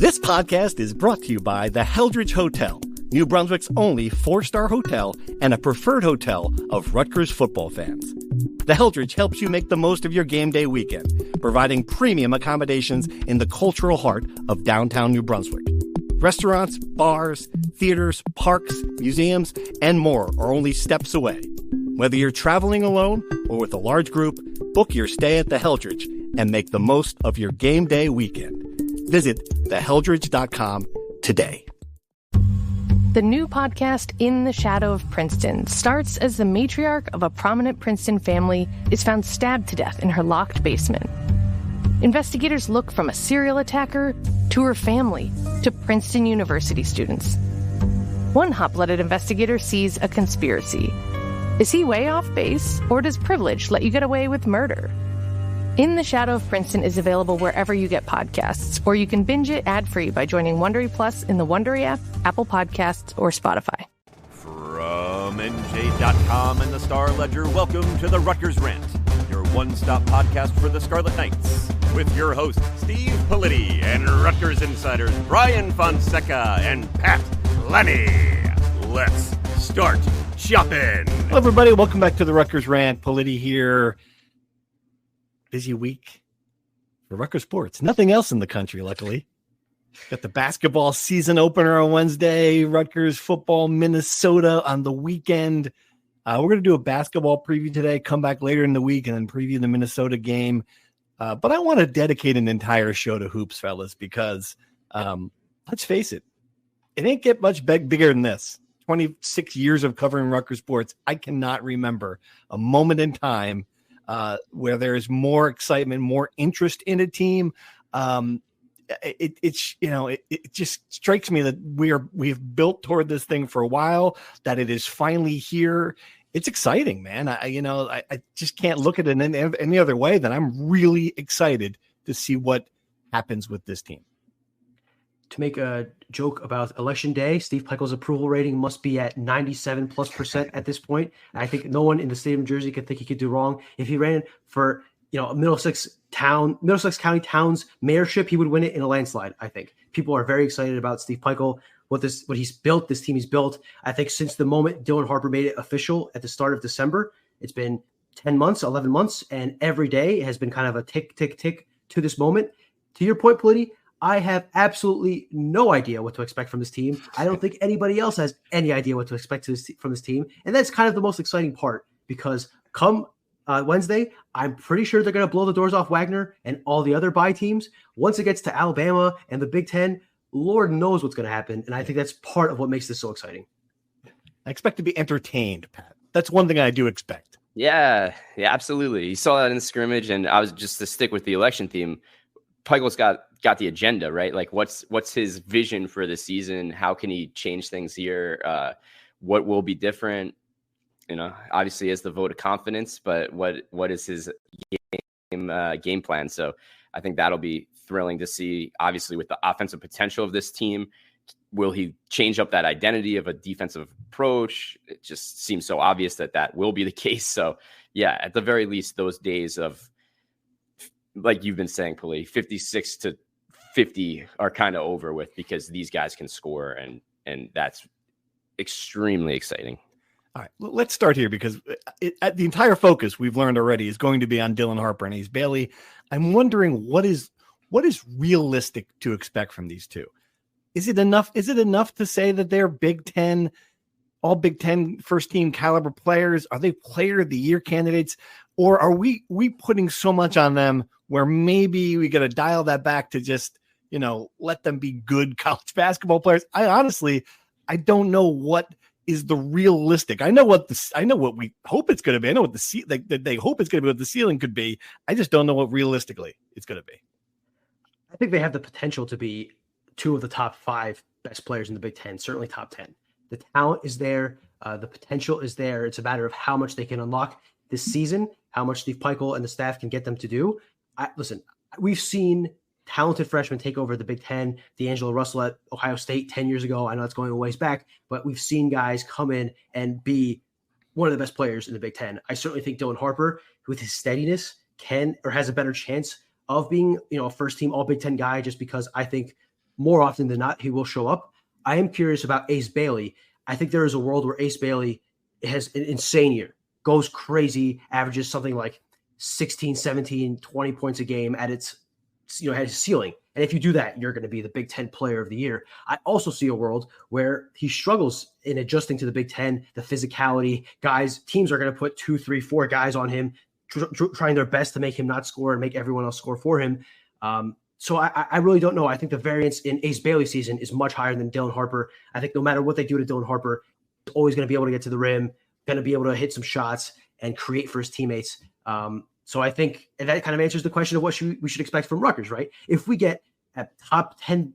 This podcast is brought to you by the Heldridge Hotel, New Brunswick's only 4-star hotel and a preferred hotel of Rutgers football fans. The Heldridge helps you make the most of your game day weekend, providing premium accommodations in the cultural heart of downtown New Brunswick. Restaurants, bars, theaters, parks, museums, and more are only steps away. Whether you're traveling alone or with a large group, book your stay at the Heldridge and make the most of your game day weekend. Visit theheldridge.com today. The new podcast, In the Shadow of Princeton, starts as the matriarch of a prominent Princeton family is found stabbed to death in her locked basement. Investigators look from a serial attacker to her family to Princeton University students. One hot-blooded investigator sees a conspiracy. Is he way off base, or does privilege let you get away with murder? In the Shadow of Princeton is available wherever you get podcasts, or you can binge it ad-free by joining Wondery Plus in the Wondery app, Apple Podcasts, or Spotify. From NJ.com and the Star Ledger, welcome to the Rutgers Rant, your one-stop podcast for the Scarlet Knights, with your hosts Steve Politti and Rutgers insiders Brian Fonseca and Pat Lenny. Let's start shopping. Hello, everybody. Welcome back to the Rutgers Rant. Politti here. Busy week for Rutgers sports. Nothing else in the country, luckily. Got the basketball season opener on Wednesday. Rutgers football, Minnesota on the weekend. We're going to do a basketball preview today, come back later in the week, and then preview the Minnesota game. But I want to dedicate an entire show to hoops, fellas, because let's face it, it ain't get much bigger than this. 26 years of covering Rutgers sports. I cannot remember a moment in time where there is more excitement, more interest in a team. It just strikes me that we've built toward this thing for a while, that it is finally here. It's exciting, man. I just can't look at it in any other way than I'm really excited to see what happens with this team. To make a joke about Election Day, Steve Pikiell's approval rating must be at 97+% at this point. I think no one in the state of New Jersey could think he could do wrong. If he ran for, Middlesex County Town's mayorship, he would win it in a landslide. I think people are very excited about Steve Pikiell, what he's built, this team he's built. I think since the moment Dylan Harper made it official at the start of December, it's been 10 months, 11 months, and every day has been kind of a tick, tick, tick to this moment. To your point, Politti, I have absolutely no idea what to expect from this team. I don't think anybody else has any idea what to expect from this team. And that's kind of the most exciting part, because come Wednesday, I'm pretty sure they're going to blow the doors off Wagner and all the other bye teams. Once it gets to Alabama and the Big Ten, Lord knows what's going to happen. And I think that's part of what makes this so exciting. I expect to be entertained, Pat. That's one thing I do expect. Yeah, absolutely. You saw that in the scrimmage, and I was just to stick with the election theme. Pikiell's got the agenda, right? Like what's his vision for the season? How can he change things here? What will be different? Obviously he has the vote of confidence, but what is his game plan? So I think that'll be thrilling to see. Obviously, with the offensive potential of this team, will he change up that identity of a defensive approach? It just seems so obvious that will be the case. So yeah, at the very least, those days of, like you've been saying, Puli, 56 to 50 are kind of over with, because these guys can score, and that's extremely exciting. All right, let's start here, because the entire focus we've learned already is going to be on Dylan Harper and Ace Bailey. I'm wondering what is realistic to expect from these two. Is it enough to say that they're all Big Ten first team caliber players? Are they player of the year candidates? Or are we putting so much on them where maybe we got to dial that back to just, let them be good college basketball players? I don't know what is the realistic. I know what we hope it's going to be. I know what they hope it's going to be, what the ceiling could be. I just don't know what realistically it's going to be. I think they have the potential to be two of the top 5 best players in the Big Ten, certainly top 10. The talent is there. The potential is there. It's a matter of how much they can unlock this season, how much Steve Pikiell and the staff can get them to do. Listen, we've seen talented freshmen take over the Big Ten. D'Angelo Russell at Ohio State 10 years ago. I know it's going a ways back, but we've seen guys come in and be one of the best players in the Big Ten. I certainly think Dylan Harper, with his steadiness, can or has a better chance of being, a first team All Big Ten guy, just because I think more often than not, he will show up. I am curious about Ace Bailey. I think there is a world where Ace Bailey has an insane year, goes crazy, averages something like 16, 17, 20 points a game at its ceiling. And if you do that, you're going to be the Big Ten player of the year. I also see a world where he struggles in adjusting to the Big Ten, the physicality. Teams are going to put 2, 3, 4 guys on him, trying their best to make him not score and make everyone else score for him. So I really don't know. I think the variance in Ace Bailey's season is much higher than Dylan Harper. I think no matter what they do to Dylan Harper, he's always going to be able to get to the rim, going to be able to hit some shots and create for his teammates. So I think that kind of answers the question of what we should expect from Rutgers, right? If we get a top 10%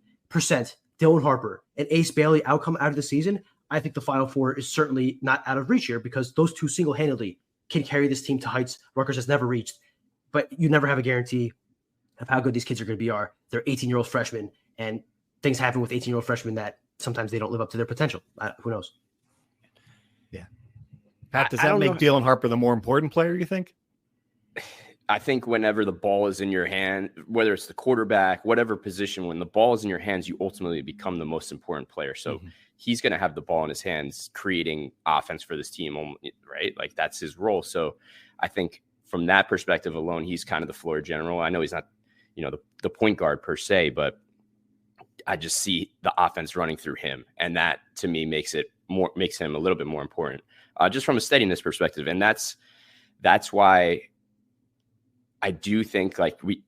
Dylan Harper and Ace Bailey outcome out of the season, I think the Final Four is certainly not out of reach here, because those two single-handedly can carry this team to heights Rutgers has never reached. But you never have a guarantee of how good these kids are going to be. They're 18-year-old freshmen, and things happen with 18-year-old freshmen that sometimes they don't live up to their potential. Who knows? Yeah. Pat, does that make Dylan Harper the more important player, you think? I think whenever the ball is in your hand, whether it's the quarterback, whatever position, when the ball is in your hands, you ultimately become the most important player. So he's going to have the ball in his hands, creating offense for this team, right? Like, that's his role. So I think from that perspective alone, he's kind of the floor general. I know he's not, the point guard per se, but I just see the offense running through him. And that to me makes him a little bit more important, just from a steadiness perspective. And that's why I do think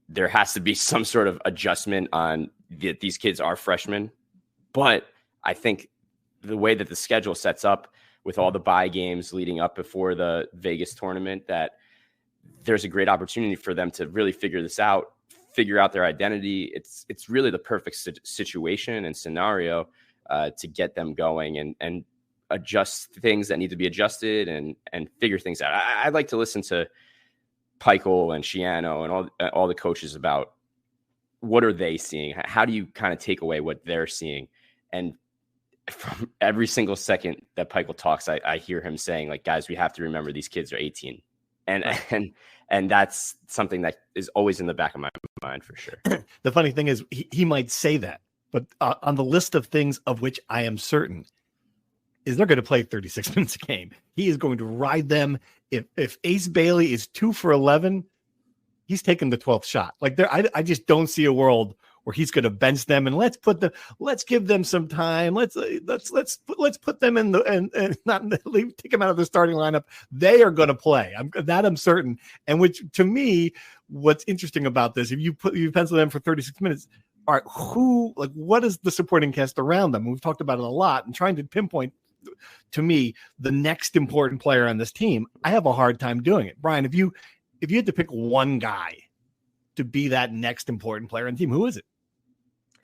there has to be some sort of adjustment on these kids are freshmen, but I think the way that the schedule sets up with all the bye games leading up before the Vegas tournament, that there's a great opportunity for them to really figure this out, figure out their identity. It's really the perfect situation and scenario to get them going and adjust things that need to be adjusted and figure things out. I'd like to listen to Pikel and Shiano and all the coaches about what are they seeing? How do you kind of take away what they're seeing? And from every single second that Pikel talks, I hear him saying, like, guys, we have to remember these kids are 18. And that's something that is always in the back of my mind for sure. The funny thing is he might say that, but on the list of things of which I am certain is they're going to play 36 minutes a game. He is going to ride them. If Ace Bailey is 2 for 11, he's taking the 12th shot. Like, I just don't see a world where he's going to bench them and let's give them some time. Let's put them in and not take them out of the starting lineup. They are going to play. I'm certain. And which, to me, what's interesting about this, if you pencil them for 36 minutes, all right, what is the supporting cast around them? We've talked about it a lot and trying to pinpoint, to me, the next important player on this team. I have a hard time doing it. Brian, if you had to pick one guy to be that next important player on the team, who is it?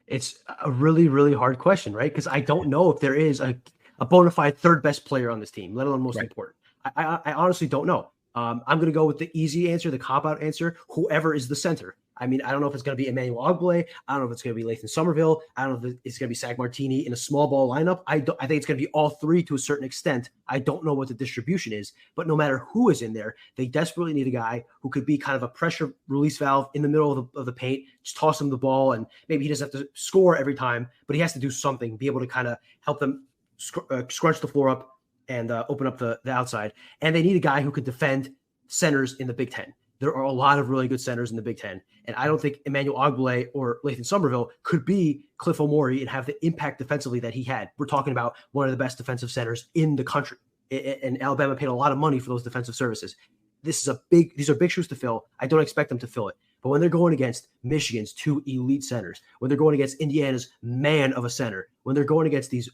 It's a really, really hard question, right? Because I don't know if there is a bona fide third best player on this team, let alone most important. I honestly don't know. I'm going to go with the easy answer, the cop-out answer, whoever is the center. I mean, I don't know if it's going to be Emmanuel Ogbole. I don't know if it's going to be Lathan Somerville. I don't know if it's going to be Zach Martini in a small ball lineup. I think it's going to be all three to a certain extent. I don't know what the distribution is, but no matter who is in there, they desperately need a guy who could be kind of a pressure release valve in the middle of the paint, just toss him the ball, and maybe he doesn't have to score every time, but he has to do something, be able to kind of help them scrunch the floor up and open up the outside. And they need a guy who could defend centers in the Big Ten. There are a lot of really good centers in the Big Ten, and I don't think Emmanuel Ogbole or Lathan Somerville could be Cliff Omori and have the impact defensively that he had. We're talking about one of the best defensive centers in the country, and Alabama paid a lot of money for those defensive services. These are big shoes to fill. I don't expect them to fill it, but when they're going against Michigan's two elite centers, when they're going against Indiana's man of a center, when they're going against these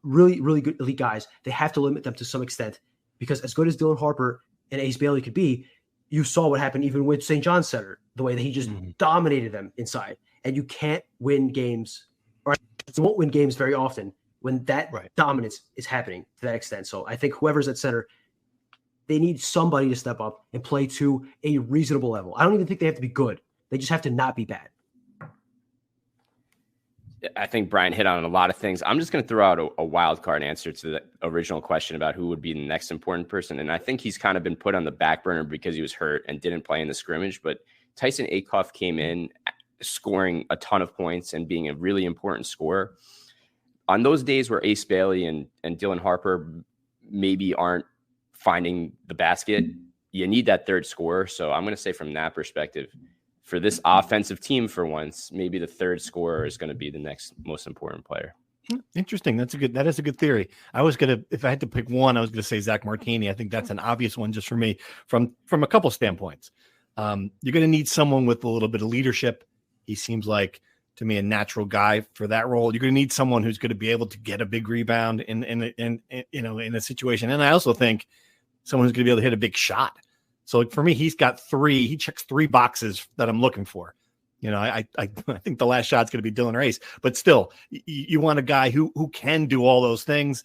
really, really good elite guys, they have to limit them to some extent, because as good as Dylan Harper and Ace Bailey could be, you saw what happened even with St. John's Center, the way that he just dominated them inside. And you can't win games, or you won't win games very often when that dominance is happening to that extent. So I think whoever's at center, they need somebody to step up and play to a reasonable level. I don't even think they have to be good. They just have to not be bad. I think Brian hit on a lot of things. I'm just going to throw out a wild card answer to the original question about who would be the next important person. And I think he's kind of been put on the back burner because he was hurt and didn't play in the scrimmage. But Tyson Akoff came in scoring a ton of points and being a really important scorer. On those days where Ace Bailey and Dylan Harper maybe aren't finding the basket, you need that third scorer. So I'm going to say from that perspective, for this offensive team for once, maybe the third scorer is going to be the next most important player. Interesting. That is a good theory. If I had to pick one, I was going to say Zach Martini. I think that's an obvious one just for me from a couple standpoints. You're going to need someone with a little bit of leadership. He seems like, to me, a natural guy for that role. You're going to need someone who's going to be able to get a big rebound in a situation. And I also think someone who's going to be able to hit a big shot. So for me, he checks 3 boxes that I'm looking for. I think the last shot's going to be Dylan or Ace, but still, you want a guy who can do all those things.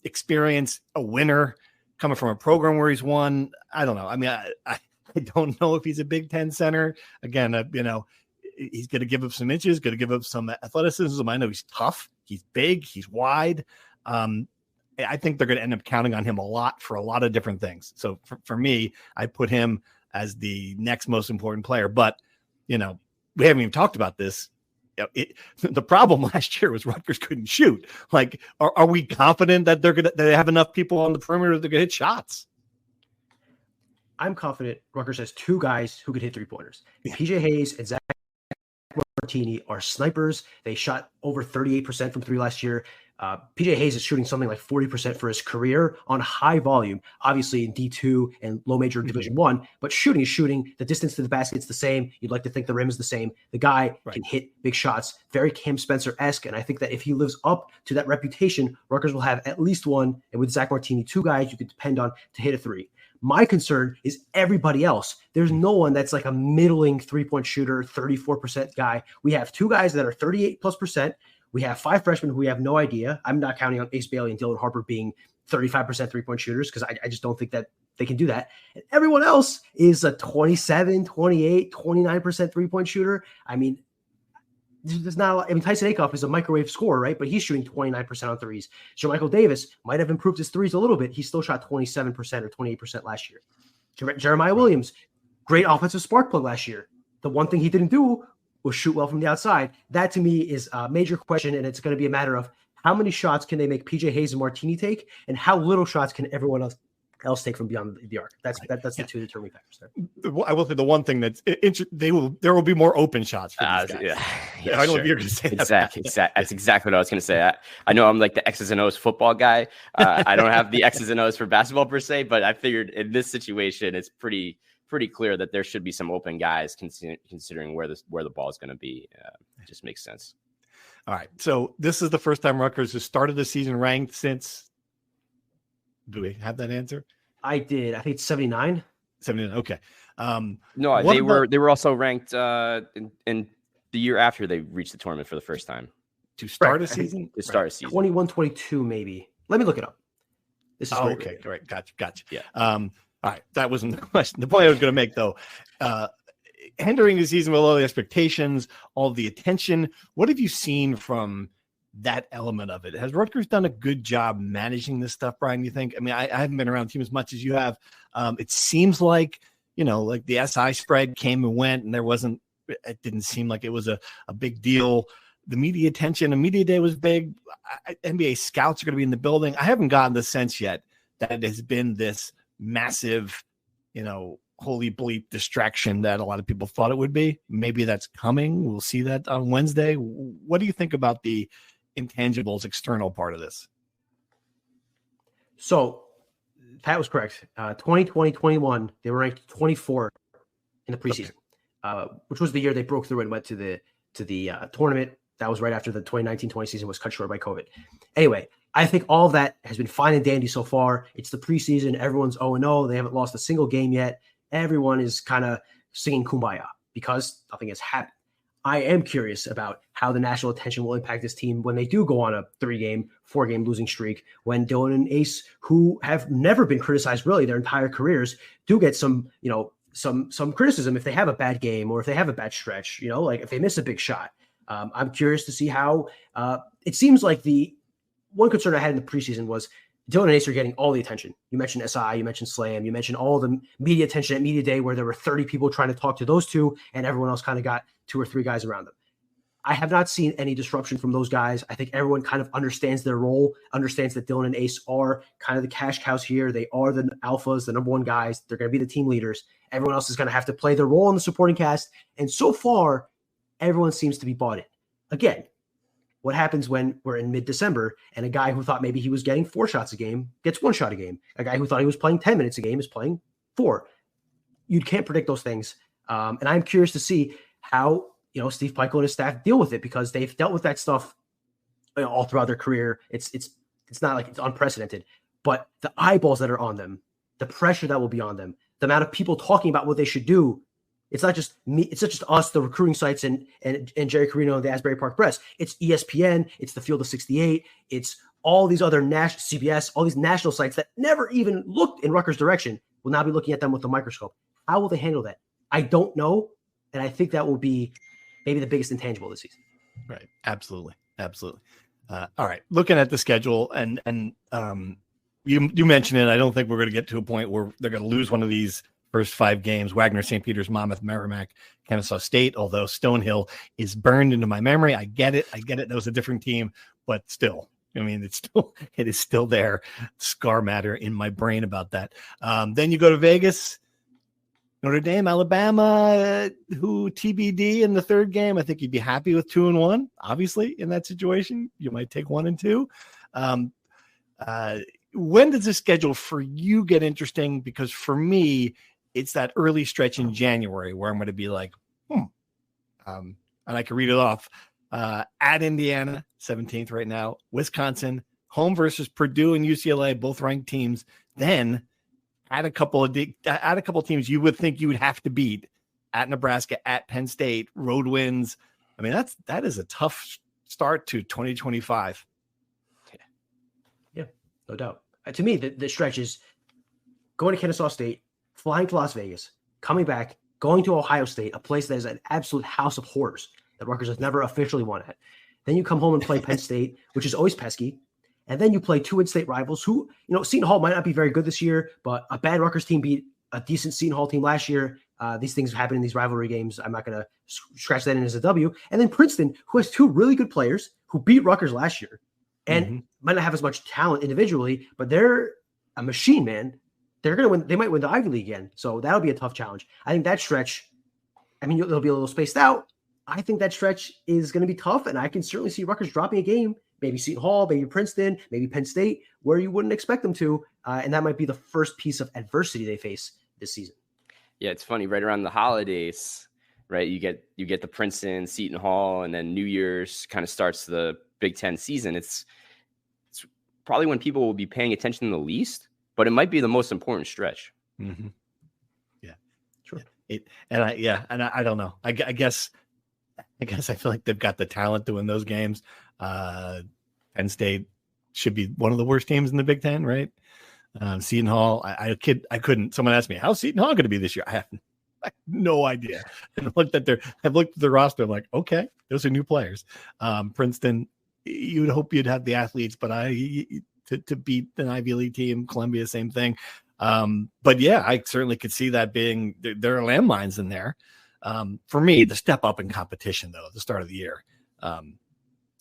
Experience, a winner, coming from a program where he's won. I don't know. I mean, I don't know if he's a Big Ten center. Again, he's going to give up some inches, going to give up some athleticism. I know he's tough. He's big. He's wide. I think they're going to end up counting on him a lot for a lot of different things. So for me, I put him as the next most important player. But, we haven't even talked about this. The problem last year was Rutgers couldn't shoot. Like, are we confident that they have enough people on the perimeter that they're going to hit shots? I'm confident Rutgers has 2 guys who could hit 3-pointers. PJ Hayes and Zach Martini are snipers. They shot over 38% from 3 last year. PJ Hayes is shooting something like 40% for his career on high volume, obviously in D2 and low major Division 1, but shooting is shooting. The distance to the basket's the same. You'd like to think the rim is the same. The guy can hit big shots, very Cam Spencer-esque, and I think that if he lives up to that reputation, Rutgers will have at least one, and with Zach Martini, 2 guys you could depend on to hit a 3. My concern is everybody else. There's no one that's like a middling 3-point shooter, 34% guy. We have 2 guys that are 38+%. We have 5 freshmen who we have no idea. I'm not counting on Ace Bailey and Dylan Harper being 35% 3-point shooters because I just don't think that they can do that. And everyone else is a 27, 28, 29% 3-point shooter. I mean, there's not a lot. I mean, Tyson Akoff is a microwave scorer, right? But he's shooting 29% on threes. Jermichael Davis might have improved his threes a little bit. He still shot 27% or 28% last year. Jeremiah Williams, great offensive spark plug last year. The one thing he didn't do was shoot well from the outside. That to me is a major question, and it's going to be a matter of how many shots can they make PJ Hayes and Martini take, and how little shots can everyone else take from beyond the arc. That's the 2 determining factors there. I will say the one thing that's there will be more open shots for these guys. Yeah, I don't know if you're going to say exactly. That's exactly what I was going to say. I know I'm like the X's and O's football guy. I don't have the X's and O's for basketball per se, but I figured in this situation, it's pretty clear that there should be some open guys considering where the ball is going to be. It just makes sense. All right. So this is the first time Rutgers has started the season ranked since. Do we have that answer? I did. I think it's 79. 79. Okay. No, they were also ranked in the year after they reached the tournament for the first time. To start a season? To start a season. 21-22 maybe. Let me look it up. This is okay. Great. Gotcha. Yeah. All right. That wasn't the question. The point I was going to make, though, entering the season with all the expectations, all the attention, what have you seen from that element of it? Has Rutgers done a good job managing this stuff, Brian, you think? I mean, I haven't been around the team as much as you have. It seems like, like the SI spread came and went, and it didn't seem like it was a big deal. The media attention, a media day was big. NBA scouts are going to be in the building. I haven't gotten the sense yet that it has been this massive, holy bleep distraction that a lot of people thought it would be. Maybe that's coming. We'll see that on Wednesday. What do you think about the intangibles external part of this? So Pat was correct. 2020-21, they were ranked 24 in the preseason, which was the year they broke through and went to the tournament. That was right after the 2019-20 season was cut short by COVID. Anyway, I think all of that has been fine and dandy so far. It's the preseason. Everyone's 0-0. They haven't lost a single game yet. Everyone is kind of singing Kumbaya because nothing has happened. I am curious about how the national attention will impact this team when they do go on a 3-game, 4-game losing streak, when Dylan and Ace, who have never been criticized really their entire careers, do get some criticism if they have a bad game or if they have a bad stretch, like if they miss a big shot. I'm curious to see how it seems like the one concern I had in the preseason was Dylan and Ace are getting all the attention. You mentioned SI, you mentioned Slam, you mentioned all the media attention at Media Day where there were 30 people trying to talk to those two and everyone else kind of got 2 or 3 guys around them. I have not seen any disruption from those guys. I think everyone kind of understands their role, understands that Dylan and Ace are kind of the cash cows here. They are the alphas, the number one guys. They're going to be the team leaders. Everyone else is going to have to play their role in the supporting cast. And so far, everyone seems to be bought in. Again, what happens when we're in mid-December and a guy who thought maybe he was getting 4 shots a game gets 1 shot a game? A guy who thought he was playing 10 minutes a game is playing 4. You can't predict those things. And I'm curious to see how Steve Pikiell and his staff deal with it, because they've dealt with that stuff all throughout their career. It's not like it's unprecedented, but the eyeballs that are on them, the pressure that will be on them, the amount of people talking about what they should do. It's not just me. It's not just us, the recruiting sites and Jerry Carino and the Asbury Park Press. It's ESPN. It's the Field of 68. It's all these other CBS, all these national sites that never even looked in Rutgers' direction will now be looking at them with a microscope. How will they handle that? I don't know. And I think that will be maybe the biggest intangible this season. Right. Absolutely. All right. Looking at the schedule and you mentioned it. I don't think we're going to get to a point where they're going to lose one of these first 5 games. Wagner, St. Peter's, Monmouth, Merrimack, Kennesaw State, although Stonehill is burned into my memory. I get it. That was a different team, but still, I mean, it is still there. Scar matter in my brain about that. Then you go to Vegas, Notre Dame, Alabama, who TBD in the 3rd game. I think you'd be happy with 2-1. Obviously, in that situation, you might take 1 and 2. When does the schedule for you get interesting? Because for me, it's that early stretch in January where I'm going to be like, and I can read it off. At Indiana, 17th right now. Wisconsin, home versus Purdue and UCLA, both ranked teams. Then at a couple of teams you would think you would have to beat. At Nebraska, at Penn State, road wins. I mean, that is a tough start to 2025. Yeah, no doubt. To me, the stretch is going to Kennesaw State, flying to Las Vegas, coming back, going to Ohio State, a place that is an absolute house of horrors that Rutgers has never officially won at. Then you come home and play Penn State, which is always pesky. And then you play 2 in-state rivals who, Seton Hall might not be very good this year, but a bad Rutgers team beat a decent Seton Hall team last year. These things happen in these rivalry games. I'm not going to scratch that in as a W. And then Princeton, who has 2 really good players who beat Rutgers last year and might not have as much talent individually, but they're a machine, man. They're going to win. They might win the Ivy League again. So that'll be a tough challenge. I think that stretch, it'll be a little spaced out. I think that stretch is going to be tough, and I can certainly see Rutgers dropping a game, maybe Seton Hall, maybe Princeton, maybe Penn State, where you wouldn't expect them to, and that might be the first piece of adversity they face this season. Yeah, it's funny. Right around the holidays, right? You get the Princeton, Seton Hall, and then New Year's kind of starts the Big Ten season. It's probably when people will be paying attention the least, but it might be the most important stretch. Mm-hmm. Yeah, sure. I don't know. I guess I feel like they've got the talent to win those games. Penn State should be one of the worst teams in the Big Ten, right? Seton Hall, I couldn't. Someone asked me, how's Seton Hall going to be this year? I have no idea. And I've looked at their roster. I'm like, okay, those are new players. Princeton, you would hope you'd have the athletes, but to beat an Ivy League team, Columbia, same thing. But yeah, I certainly could see that being, there are landmines in there. For me, the step up in competition, though, at the start of the year,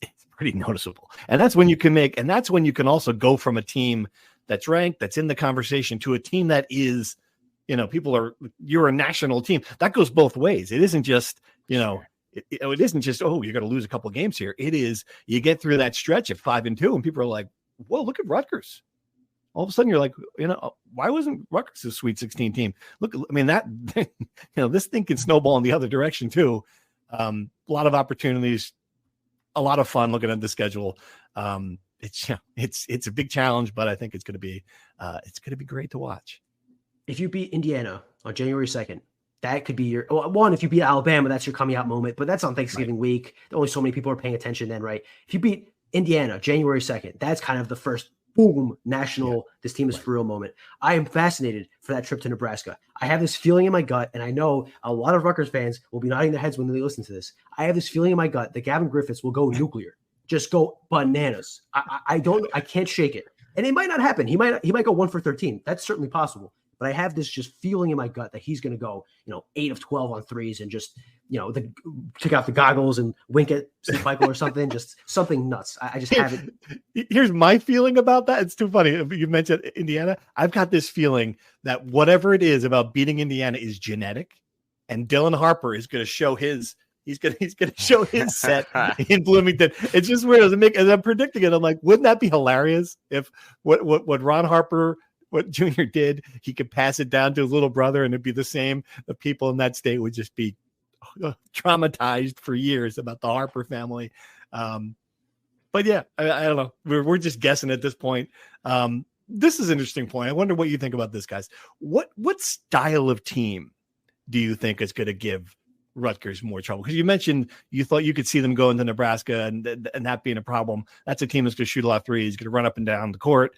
it's pretty noticeable. And that's when you can also go from a team that's ranked, that's in the conversation, to a team that is, you're a national team. That goes both ways. It isn't just, it isn't just, you're going to lose a couple of games here. It is, you get through that stretch at 5-2 and people are like, whoa, look at Rutgers. All of a sudden you're like, why wasn't Rutgers a Sweet 16 team? Look, this thing can snowball in the other direction too. A lot of opportunities, a lot of fun looking at the schedule. It's a big challenge, but I think it's going to be great to watch. If you beat Indiana on January 2nd, that could be your one. If you beat Alabama, that's your coming out moment, but that's on Thanksgiving week. Only so many people are paying attention then, right? If you beat Indiana January 2nd, that's kind of the first boom national. This team is for real moment. I am fascinated for that trip to Nebraska. I have this feeling in my gut, and I know a lot of Rutgers fans will be nodding their heads when they listen to this. I have this feeling in my gut that Gavin Griffiths will go nuclear, just go bananas. I can't shake it, and it might not happen. He might go 1 for 13. That's certainly possible. But I have this just feeling in my gut that he's going to go, 8 of 12 on threes and just take out the goggles and wink at Steve Peichel or something, just something nuts. I just haven't. Here's my feeling about that. It's too funny. You mentioned Indiana. I've got this feeling that whatever it is about beating Indiana is genetic, and Dylan Harper is going to show his. He's going to show his set in Bloomington. It's just weird. As I'm predicting it, I'm like, wouldn't that be hilarious if what Ron Harper, what Junior did, he could pass it down to his little brother, and it'd be the same. The people in that state would just be traumatized for years about the Harper family. But yeah, I don't know. We're just guessing at this point. This is an interesting point. I wonder what you think about this, guys. What style of team do you think is going to give Rutgers more trouble? Because you mentioned you thought you could see them going to Nebraska and that being a problem. That's a team that's going to shoot a lot of threes, going to run up and down the court.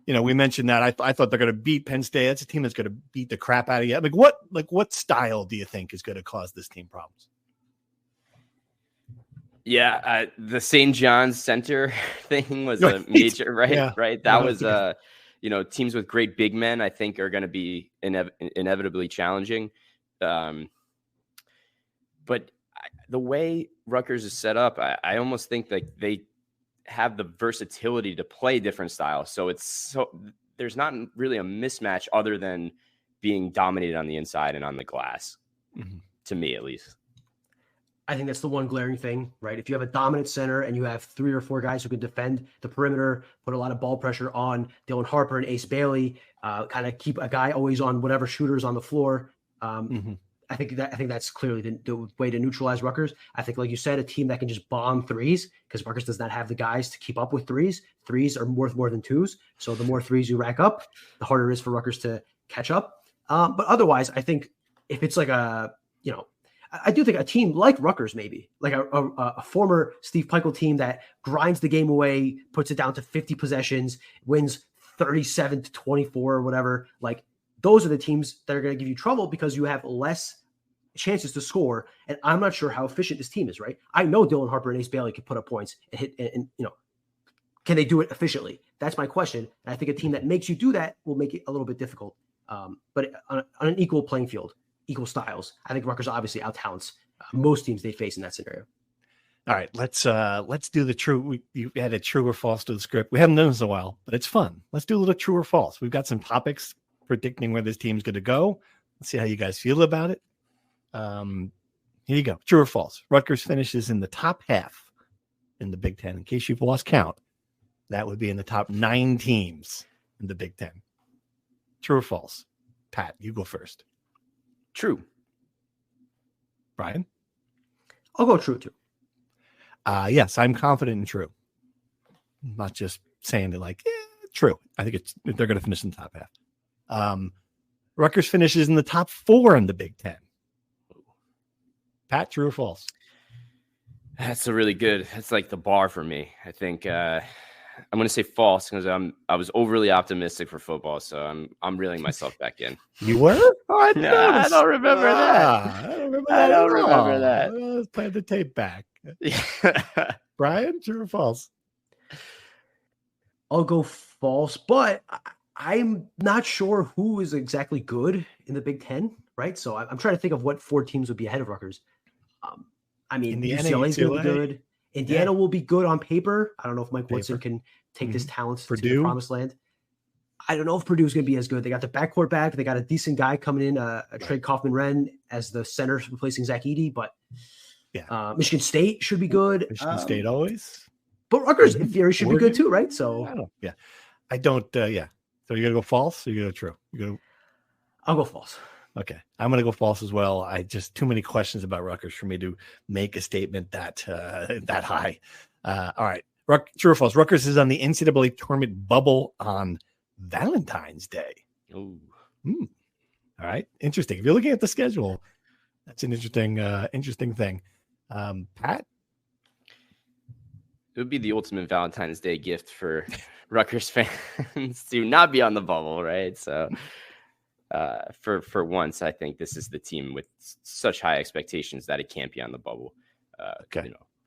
We mentioned that. I thought they're going to beat Penn State. That's a team that's going to beat the crap out of you. What style do you think is going to cause this team problems? Yeah, the St. John's Center thing was a major, right? Yeah. Right. That was, teams with great big men, I think, are going to be inevitably challenging. But the way Rutgers is set up, I almost think like they have the versatility to play different styles. So there's not really a mismatch other than being dominated on the inside and on the glass, to me at least. I think that's the one glaring thing, right? If you have a dominant center and you have 3 or 4 guys who can defend the perimeter, put a lot of ball pressure on Dylan Harper and Ace Bailey, kind of keep a guy always on whatever shooters on the floor. I think that's clearly the way to neutralize Rutgers. I think, like you said, a team that can just bomb threes, because Rutgers does not have the guys to keep up with threes. Threes are worth more than twos. So the more threes you rack up, the harder it is for Rutgers to catch up. But otherwise, I think if it's like I do think a team like Rutgers, maybe like a former Steve Peichel team that grinds the game away, puts it down to 50 possessions, wins 37-24 or whatever, like those are the teams that are going to give you trouble because you have less chances to score. And I'm not sure how efficient this team is, right? I know Dylan Harper and Ace Bailey can put up points and hit, and can they do it efficiently? That's my question. And I think a team that makes you do that will make it a little bit difficult. But on an equal playing field, equal styles, I think Rutgers obviously out-talents most teams they face in that scenario. All right, let's do the true. You had a true or false to the script. We haven't done this in a while, but it's fun. Let's do a little true or false. We've got some topics predicting where this team's going to go. Let's see how you guys feel about it. Here you go. True or false? Rutgers finishes in the top half in the Big Ten. In case you've lost count, that would be in the top 9 teams in the Big Ten. True or false? Pat, you go first. True. Brian? I'll go true too. Yes, I'm confident in true. I'm not just saying it like, true. I think they're going to finish in the top half. Rutgers finishes in the top 4 in the Big Ten. Pat, true or false? That's that's like the bar for me. I think I'm going to say false because I was overly optimistic for football, so I'm reeling myself back in. You were? Oh, I don't remember that. I don't remember that. Let's play the tape back. Brian, true or false? I'll go false, but I'm not sure who is exactly good in the Big Ten, right? So I'm trying to think of what 4 teams would be ahead of Rutgers. UCLA is going to be good. Indiana will be good on paper. I don't know if Mike Woodson can take this talent to the promised land. I don't know if Purdue is going to be as good. They got the backcourt back. They got a decent guy coming in, a Trey Kaufman-Wren as the center replacing Zach Edey. But Michigan State should be good. Michigan State always. But Rutgers, in theory, should be good too, right? So I don't. So you're gonna go false, or you're gonna true? I'll go false. Okay, I'm gonna go false as well. I just too many questions about Rutgers for me to make a statement that high. All right, true or false? Rutgers is on the NCAA tournament bubble on Valentine's Day. Ooh. All right, interesting. If you're looking at the schedule, that's an interesting thing. Pat? It would be the ultimate Valentine's Day gift for Rutgers fans to not be on the bubble, right? So for once, I think this is the team with such high expectations that it can't be on the bubble.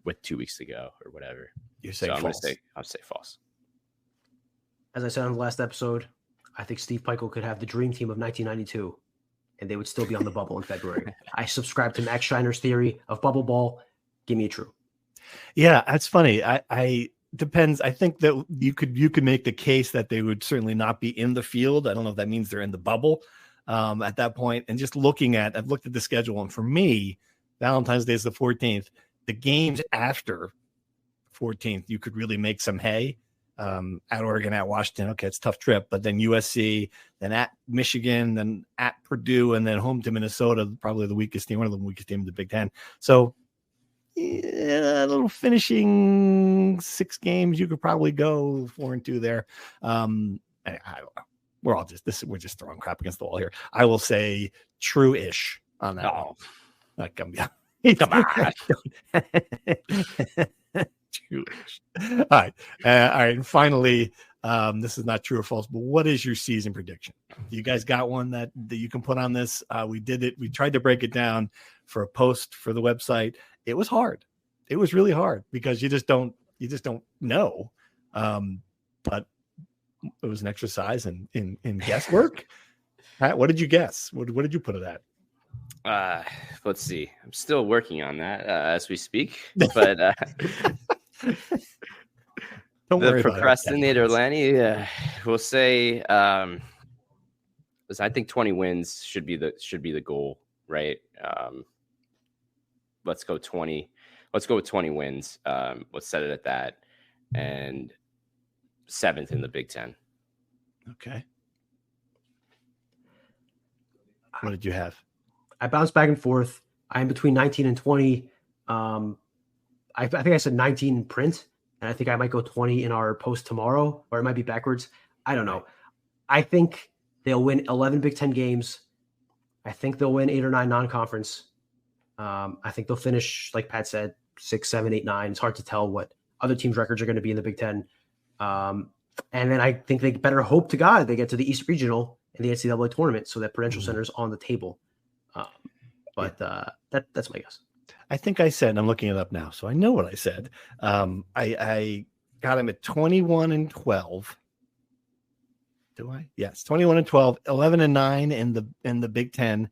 With 2 weeks to go or whatever. You say false. I'll say false. As I said on the last episode, I think Steve Peichel could have the dream team of 1992. and they would still be on the bubble in February. I subscribe to Max Schreiner's theory of bubble ball. Give me a true. Yeah, that's funny. I depends. I think that you could make the case that they would certainly not be in the field. I don't know if that means they're in the bubble at that point. And just I've looked at the schedule, and for me, Valentine's Day is the 14th. The games after 14th, you could really make some hay. At Oregon, at Washington. Okay, it's a tough trip, but then USC, then at Michigan, then at Purdue, and then home to Minnesota, probably one of the weakest teams in the Big Ten. So yeah, a little finishing 6 games, you could probably go 4-2 there. I don't know. We're just throwing crap against the wall here. I will say true-ish on that. Oh, Come on. All right. And finally, this is not true or false, but what is your season prediction? You guys got one that you can put on this? We did it. We tried to break it down for a post for the website. It was hard. It was really hard because you just don't know. But it was an exercise in guesswork. Pat, what did you guess? What did you put it at? Let's see. I'm still working on that as we speak, but Don't worry the procrastinator, Lanny, we'll say, I think 20 wins should be the goal, right? Let's go 20. Let's go with 20 wins. Let's set it at that, and 7th in the Big Ten. Okay. What did you have? I bounce back and forth. I'm between 19 and 20. I think I said 19 in print, and I think I might go 20 in our post tomorrow, or it might be backwards. I don't know. I think they'll win 11 Big Ten games. I think they'll win 8 or 9 non-conference. I think they'll finish, like Pat said, 6, 7, 8, 9. It's hard to tell what other teams' records are going to be in the Big Ten. And then I think they better hope to God they get to the East Regional in the NCAA tournament so that Prudential Center is on the table. That's my guess. I think I said, and I'm looking it up now, so I know what I said. I got him at 21 and 12. Do I? Yes, 21 and 12, 11 and 9 in the Big Ten.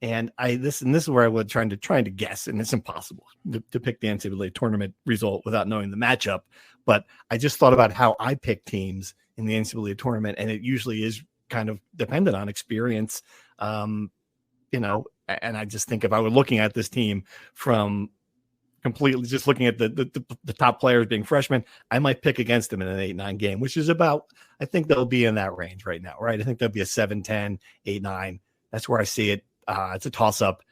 And this is where I was trying to guess, and it's impossible to pick the NCAA tournament result without knowing the matchup. But I just thought about how I pick teams in the NCAA tournament, and it usually is kind of dependent on experience. And I just think if I were looking at this team from completely just looking at the top players being freshmen, I might pick against them in an 8-9 game, which is about, I think they'll be in that range right now, right? I think there'll be a 7-10, 8-9. That's where I see it. It's a toss up.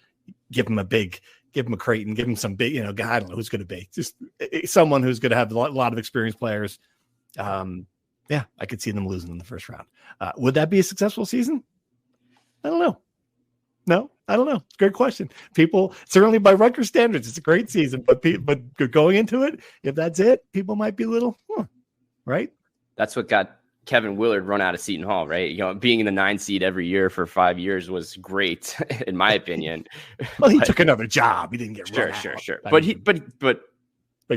Give them a Creighton, give them some big, I don't know who's going to be. Just someone who's going to have a lot of experienced players. Yeah, I could see them losing in the first round. Would that be a successful season? I don't know. No, I don't know. It's a great question. People, certainly by Rutgers standards, it's a great season, but going into it, if that's it, people might be a little, right? That's what got Kevin Willard run out of Seton Hall, right? Being in the 9 seed every year for 5 years was great, in my opinion. Well, he took another job. He didn't get sure. But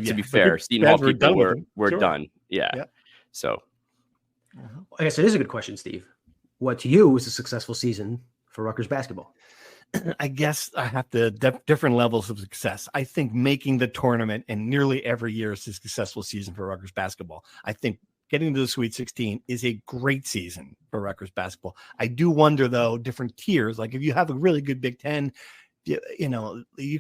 to be fair, Seton Hall people were done. Yeah. So, I guess it is a good question, Steve. What to you is a successful season for Rutgers basketball? I guess I have to different levels of success. I think making the tournament and nearly every year is a successful season for Rutgers basketball. I think getting to the Sweet 16 is a great season for Rutgers basketball. I do wonder though, different tiers, like if you have a really good Big Ten, you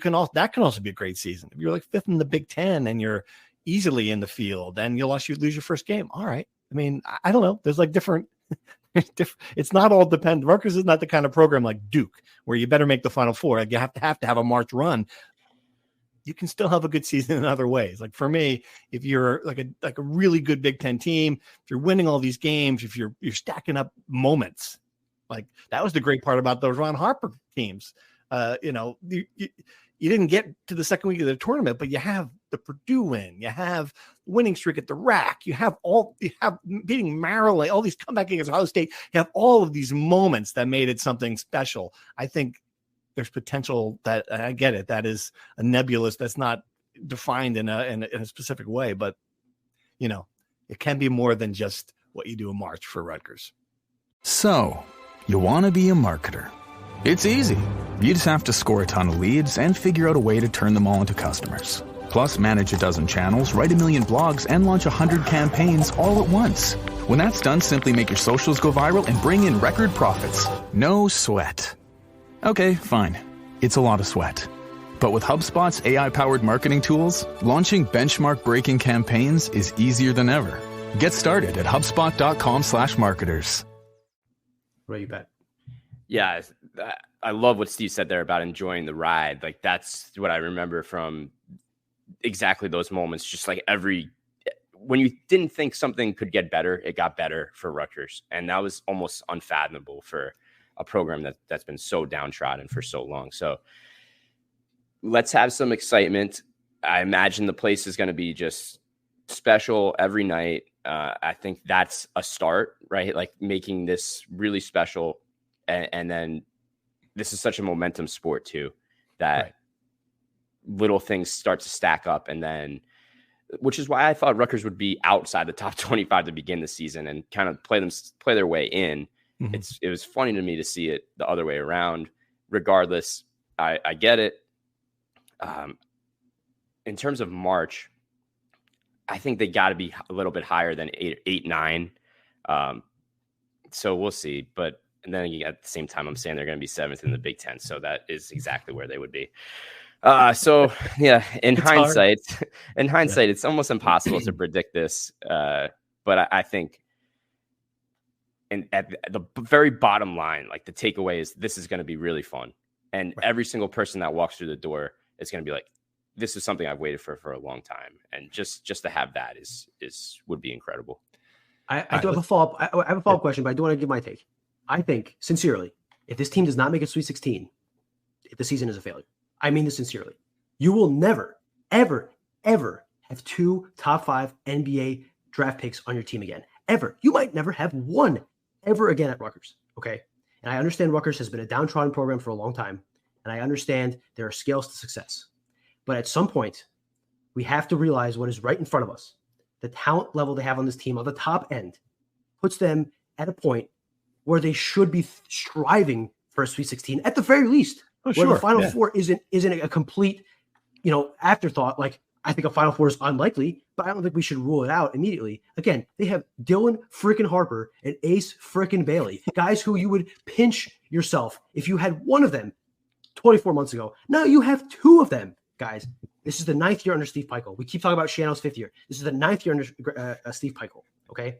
can also, that can also be a great season. If you're like 5th in the Big Ten and you're easily in the field and you lose your first game. All right. I mean, I don't know. There's like different. It's not all dependent. Rutgers is not the kind of program like Duke where you better make the Final Four. Like you have to have a March run. You can still have a good season in other ways. Like for me, if you're like a really good Big Ten team, if you're winning all these games, if you're stacking up moments, like that was the great part about those Ron Harper teams. You didn't get to the second week of the tournament, but you have the Purdue win, you have winning streak at the rack, you have beating Maryland, all these comeback against Ohio State, you have all of these moments that made it something special. I think there's potential that, and I get it, that is a nebulous, that's not defined in a specific way, but it can be more than just what you do in March for Rutgers. So, you want to be a marketer. It's easy. You just have to score a ton of leads and figure out a way to turn them all into customers. Plus, manage a dozen channels, write a million blogs, and launch 100 campaigns all at once. When that's done, simply make your socials go viral and bring in record profits. No sweat. Okay, fine. It's a lot of sweat. But with HubSpot's AI-powered marketing tools, launching benchmark-breaking campaigns is easier than ever. Get started at HubSpot.com/marketers. What do you bet? Yeah, I love what Steve said there about enjoying the ride. Like, that's what I remember from exactly those moments. Just like when you didn't think something could get better, it got better for Rutgers. And that was almost unfathomable for a program that's been so downtrodden for so long. So let's have some excitement. I imagine the place is going to be just special every night. I think that's a start, right? Like making this really special. And then this is such a momentum sport too, that little things start to stack up. And then, which is why I thought Rutgers would be outside the top 25 to begin the season and kind of play their way in. Mm-hmm. It was funny to me to see it the other way around. Regardless, I get it. In terms of March, I think they got to be a little bit higher than 8-9. So we'll see. But and then at the same time, I'm saying they're going to be 7th in the Big Ten. So that is exactly where they would be. So yeah, in hindsight, it's almost impossible to predict this. But I think, and at the very bottom line, like the takeaway is this is going to be really fun. And every single person that walks through the door is going to be like, this is something I've waited for a long time. And just to have that would be incredible. I have a follow-up question, but I do want to give my take. I think, sincerely, if this team does not make a Sweet 16, the season is a failure. I mean this sincerely. You will never, ever, ever have 2 top 5 NBA draft picks on your team again. Ever. You might never have one ever again at Rutgers. Okay? And I understand Rutgers has been a downtrodden program for a long time. And I understand there are scales to success. But at some point, we have to realize what is right in front of us. The talent level they have on this team on the top end puts them at a point where they should be striving for a Sweet 16 at the very least. Where the Final Four isn't a complete, afterthought. Like, I think a Final Four is unlikely, but I don't think we should rule it out immediately. Again, they have Dylan freaking Harper and Ace freaking Bailey, guys who you would pinch yourself if you had one of them 24 months ago. Now you have 2 of them, guys. This is the 9th year under Steve Pikiell. We keep talking about Shannon's 5th year. This is the 9th year under Steve Pikiell. Okay.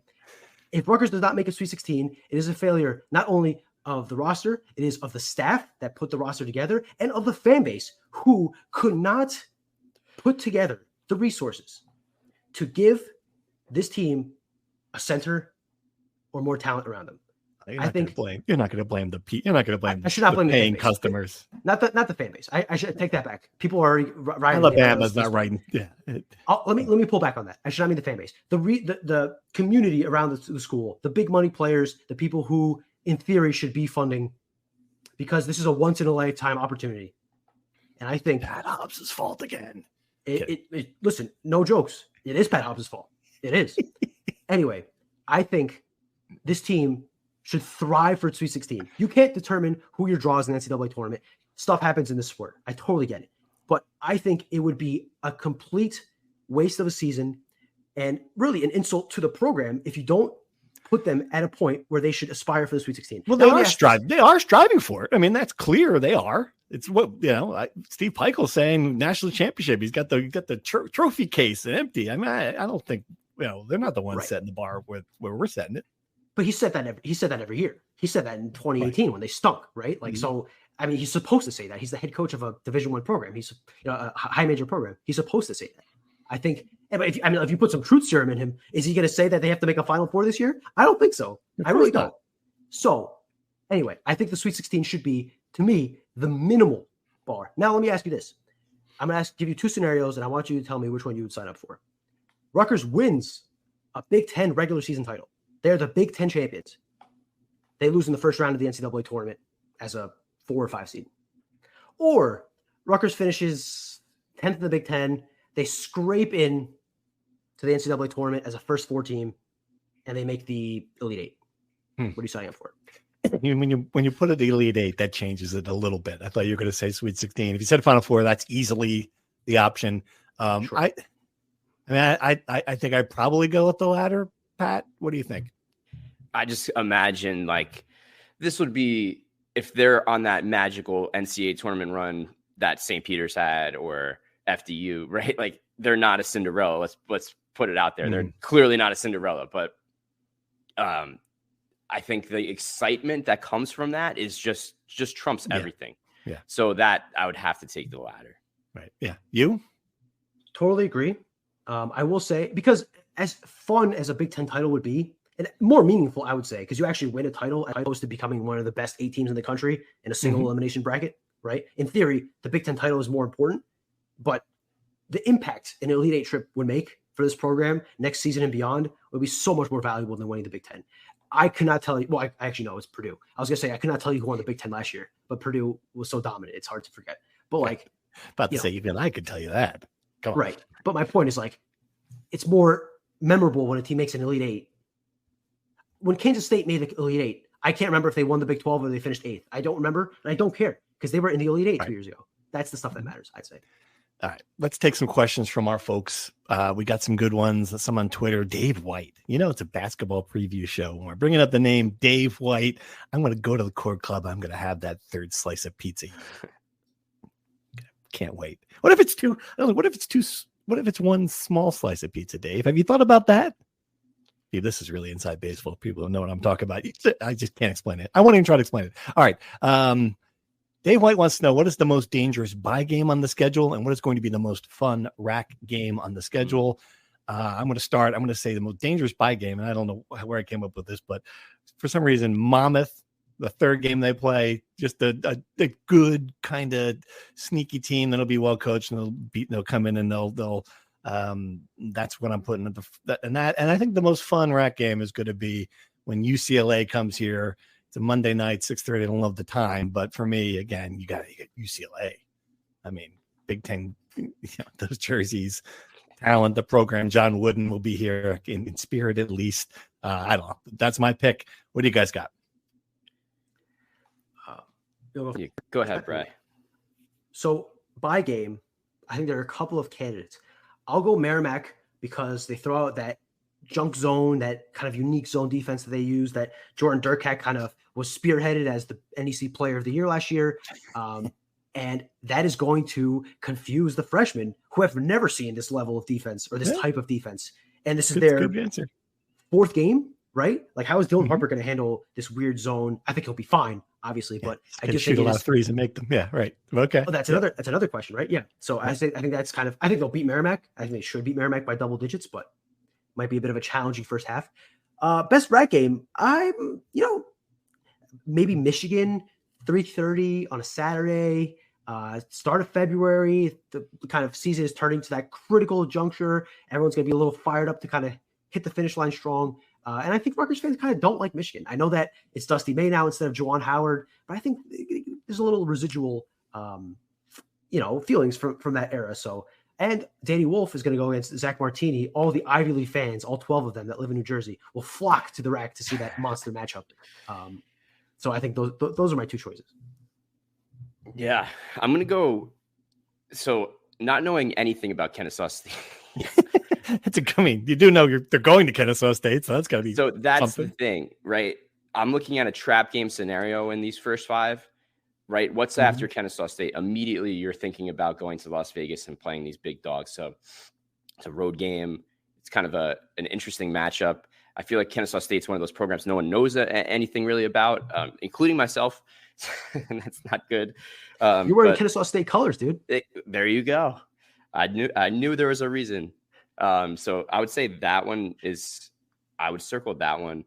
If Rutgers does not make a Sweet 16, it is a failure not only of the roster, it is of the staff that put the roster together and of the fan base who could not put together the resources to give this team a center or more talent around them. You're not going to blame the paying customers. Not the fan base. I should take that back. People are already writing. Alabama's not writing. Yeah. Let me pull back on that. I should not mean the fan base. The community around the school, the big money players, the people who in theory should be funding, because this is a once in a lifetime opportunity. And I think Pat Hobbs' fault again. Listen, no jokes. It is Pat Hobbs' fault. It is. Anyway, I think this team should thrive for its Sweet 16. You can't determine who your draws in the NCAA tournament. Stuff happens in this sport. I totally get it. But I think it would be a complete waste of a season and really an insult to the program if you don't put them at a point where they should aspire for the Sweet 16. Well, they are striving for it. I mean, that's clear. They are. It's what, Steve Pikiell saying national championship. He's got the trophy case empty. I mean, I don't think, they're not the ones setting the bar where we're setting it. But he said that every year. He said that in 2018 when they stunk, right? Like, so, I mean, he's supposed to say that. He's the head coach of a Division I program. He's a high major program. He's supposed to say that. I think, but if you put some truth serum in him, is he going to say that they have to make a Final Four this year? I don't think so. I really don't. So anyway, I think the Sweet 16 should be, to me, the minimal bar. Now, let me ask you this. I'm going to give you 2 scenarios, and I want you to tell me which one you would sign up for. Rutgers wins a Big Ten regular season title. They're the Big Ten champions. They lose in the first round of the NCAA tournament as a 4 or 5 seed. Or Rutgers finishes 10th in the Big Ten. They scrape in to the NCAA tournament as a first 4 team, and they make the Elite 8. What are you signing up for? when you put it the Elite Eight, that changes it a little bit. I thought you were going to say Sweet 16. If you said Final Four, that's easily the option. Sure. I think I'd probably go with the latter. Pat, what do you think? I just imagine like this would be if they're on that magical NCAA tournament run that St. Peter's had or FDU, right? Like they're not a Cinderella. Let's put it out there. They're clearly not a Cinderella, but I think the excitement that comes from that is just trumps everything. Yeah. So that I would have to take the latter. Right. Yeah. You? Totally agree. I will say, because as fun as a Big Ten title would be, and more meaningful, I would say, because you actually win a title as opposed to becoming one of the best 8 teams in the country in a single elimination bracket, right? In theory, the Big Ten title is more important, but the impact an Elite Eight trip would make for this program next season and beyond would be so much more valuable than winning the Big Ten. I could not tell you. Well, I actually know it's Purdue. I was going to say I could not tell you who won the Big Ten last year, but Purdue was so dominant. It's hard to forget. But like, about to say, even I could tell you that. Come on. Right. But my point is like, it's more memorable when a team makes an Elite Eight. When Kansas State made the Elite Eight, I can't remember if they won the Big 12 or they finished 8th. I don't remember, and I don't care because they were in the Elite Eight 2 years ago. That's the stuff that matters, I'd say. All right, let's take some questions from our folks. We got some good ones. Some on Twitter. Dave White. You know, it's a basketball preview show. When we're bringing up the name Dave White, I'm going to go to the Cord Club. I'm going to have that third slice of pizza. Can't wait. What if it's two? What if it's two? What if it's one small slice of pizza, Dave? Have you thought about that? Dude, this is really inside baseball. People don't know what I'm talking about. I just can't explain it. I won't even try to explain it. All right. Dave White wants to know, what is the most dangerous buy game on the schedule and what is going to be the most fun rack game on the schedule? I'm going to start. I'm going to say the most dangerous buy game, and I don't know where I came up with this, but for some reason, Monmouth, the third game they play, just a good kind of sneaky team that'll be well coached and they'll come in and they'll that's what I'm putting at and I think the most fun rack game is going to be when UCLA comes here. It's a Monday night, 6:30. I don't love the time, but for me, again, you got to get UCLA. I mean, Big Ten, those jerseys, talent, the program. John Wooden will be here in spirit, at least. I don't know. That's my pick. What do you guys got? Go ahead, Bray. So, by game, I think there are a couple of candidates. I'll go Merrimack because they throw out that junk zone, that kind of unique zone defense that they use, that Jordan Durkat kind of was spearheaded as the NEC Player of the Year last year. And that is going to confuse the freshmen who have never seen this level of defense or this type of defense. And this is their fourth game, right? Like, how is Dylan Harper going to handle this weird zone? I think he'll be fine, obviously, but I just shoot a lot of threes and make them. Yeah, right. Okay. Oh, that's another question, right? Yeah. So I think that's kind of, I think they'll beat Merrimack. I think they should beat Merrimack by double digits, but might be a bit of a challenging first half. Best rack game, I'm, maybe Michigan, 3:30 on a Saturday, start of February. The kind of season is turning to that critical juncture. Everyone's going to be a little fired up to kind of hit the finish line strong. And I think Rutgers fans kind of don't like Michigan. I know that it's Dusty May now instead of Juwan Howard, but I think there's a little residual, feelings from that era. So, and Danny Wolf is going to go against Zach Martini. All the Ivy League fans, all 12 of them that live in New Jersey, will flock to the rack to see that monster matchup. So I think those are my two choices. Yeah, I'm going to go. So not knowing anything about Kennesaw State. You do know they're going to Kennesaw State, so that's got to be that's something. The thing, right? I'm looking at a trap game scenario in these first 5, right? What's after Kennesaw State? Immediately you're thinking about going to Las Vegas and playing these big dogs. So it's a road game. It's kind of an interesting matchup. I feel like Kennesaw State's one of those programs no one knows anything really about, including myself. And that's not good. You're wearing Kennesaw State colors, dude. There you go. I knew there was a reason. So I would say that one I would circle that one.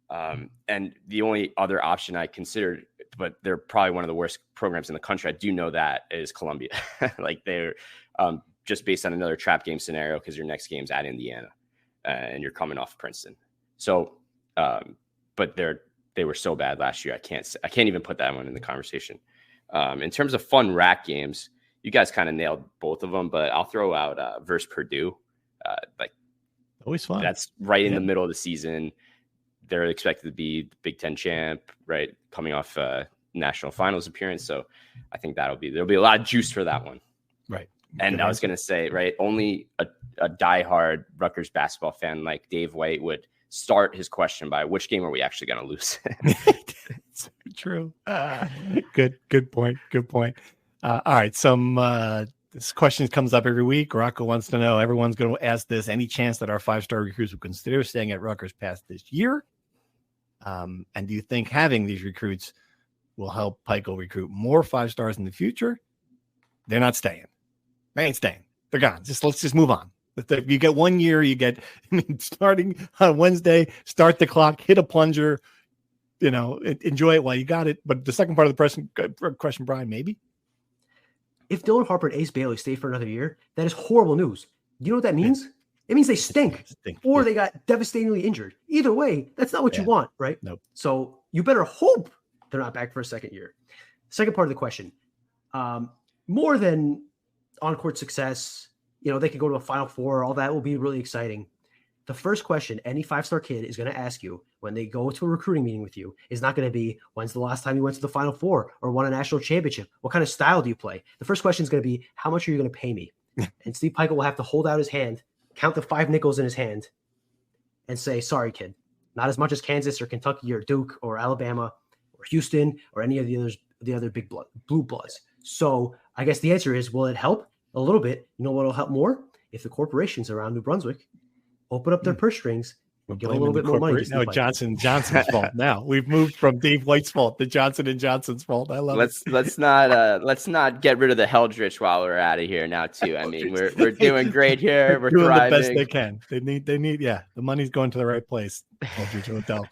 And the only other option I considered, but they're probably one of the worst programs in the country, I do know that, is Columbia. Like they're just based on another trap game scenario because your next game's at Indiana and you're coming off Princeton. So, but they were so bad last year. I can't even put that one in the conversation. In terms of fun rack games, you guys kind of nailed both of them, but I'll throw out versus Purdue. Always fun. That's right in the middle of the season. they're expected to be the Big Ten champ, right? Coming off national finals appearance. So I think there'll be a lot of juice for that one. Right. And I was going to say, right, only a diehard Rutgers basketball fan like Dave White would start his question by, which game are we actually going to lose? It's true. Good point. All right. This question comes up every week. Rocco wants to know, everyone's going to ask this, any chance that our 5-star recruits will consider staying at Rutgers past this year? And do you think having these recruits will help Pikel recruit more 5-stars in the future? They're not staying. They ain't staying. They're gone. Let's just move on. You get 1 year, starting on Wednesday, start the clock, hit a plunger, enjoy it while you got it. But the second part of the question, Brian, maybe? If Dylan Harper and Ace Bailey stay for another year, that is horrible news. You know what that means? It means they stink. Or they got devastatingly injured. Either way, that's not what you want, right? Nope. So you better hope they're not back for a second year. Second part of the question, more than on-court success, they can go to a Final Four, all that will be really exciting. The first question any 5-star kid is going to ask you when they go to a recruiting meeting with you is not going to be, when's the last time you went to the Final Four or won a national championship? What kind of style do you play? The first question is going to be, how much are you going to pay me? And Steve Pikel will have to hold out his hand, count the 5 nickels in his hand, and say, sorry, kid, not as much as Kansas or Kentucky or Duke or Alabama or Houston or any of the other big blue bloods. So I guess the answer is, will it help? A little bit. You know what will help more? If the corporations around New Brunswick open up their purse strings and give a little bit more money. No, Johnson's fault. Now we've moved from Dave White's fault to Johnson & Johnson's fault. I love it. Let's not get rid of the Heldrich while we're out of here now too. I mean, we're doing great here. We're doing thriving. the best they can. They need. Yeah, the money's going to the right place. Heldrich Hotel.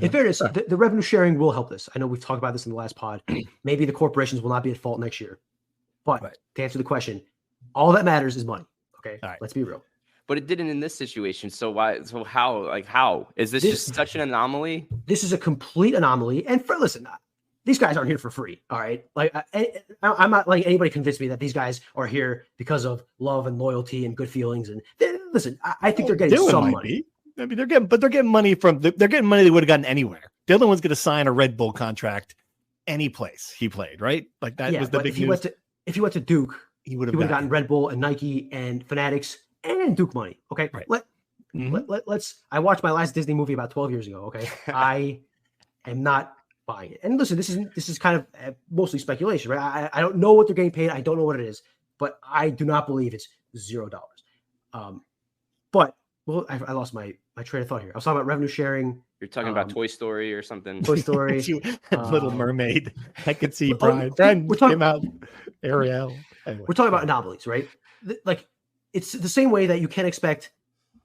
In fairness, the revenue sharing will help this. I know we've talked about this in the last pod. Maybe the corporations will not be at fault next year. But to answer the question, all that matters is money. Okay, let's be real. But it didn't in this situation. So why? So how? How is this just such an anomaly? This is a complete anomaly. And listen, these guys aren't here for free. All right, I'm not letting anybody convince me that these guys are here because of love and loyalty and good feelings. And listen, I think they're getting some money. I mean, they're getting money they're getting money they would have gotten anywhere. Dylan was going to sign a Red Bull contract any place he played, right? Like that was the big news. If he went to Duke, he would have gotten Red Bull and Nike and Fanatics and Duke money. Okay. Right. Let's I watched my last Disney movie about 12 years ago. Okay. I am not buying it. And listen, this is kind of mostly speculation, right? I don't know what they're getting paid. I don't know what it is, but I do not believe it's $0. But I lost my train of thought here. I was talking about revenue sharing. You're talking about Toy Story or something. Toy Story. Little Mermaid. I could see Brian. Friend came out. Ariel. Anyway. We're talking about anomalies, right? Like, it's the same way that you can't expect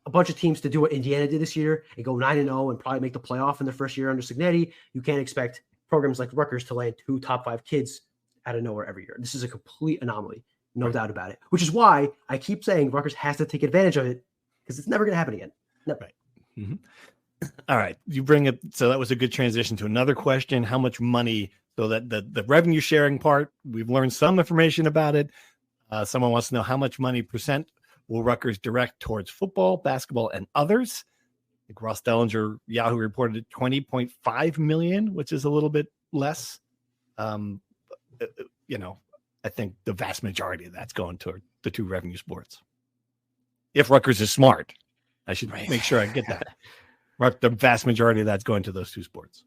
a bunch of teams to do what Indiana did this year and go 9-0 and probably make the playoff in their first year under Cignetti. You can't expect programs like Rutgers to land 2 top 5 kids out of nowhere every year. This is a complete anomaly, no doubt about it, which is why I keep saying Rutgers has to take advantage of it because it's never going to happen again. Never. Right. Mm-hmm. All right. You bring it. So that was a good transition to another question. How much money? So that the revenue sharing part, we've learned some information about it. Someone wants to know how much money percent will Rutgers direct towards football, basketball, and others. I think Ross Dellinger, Yahoo, reported $20.5 million, which is a little bit less. I think the vast majority of that's going toward the 2 revenue sports. If Rutgers is smart, I should make sure I get that. The vast majority of that's going to those 2 sports.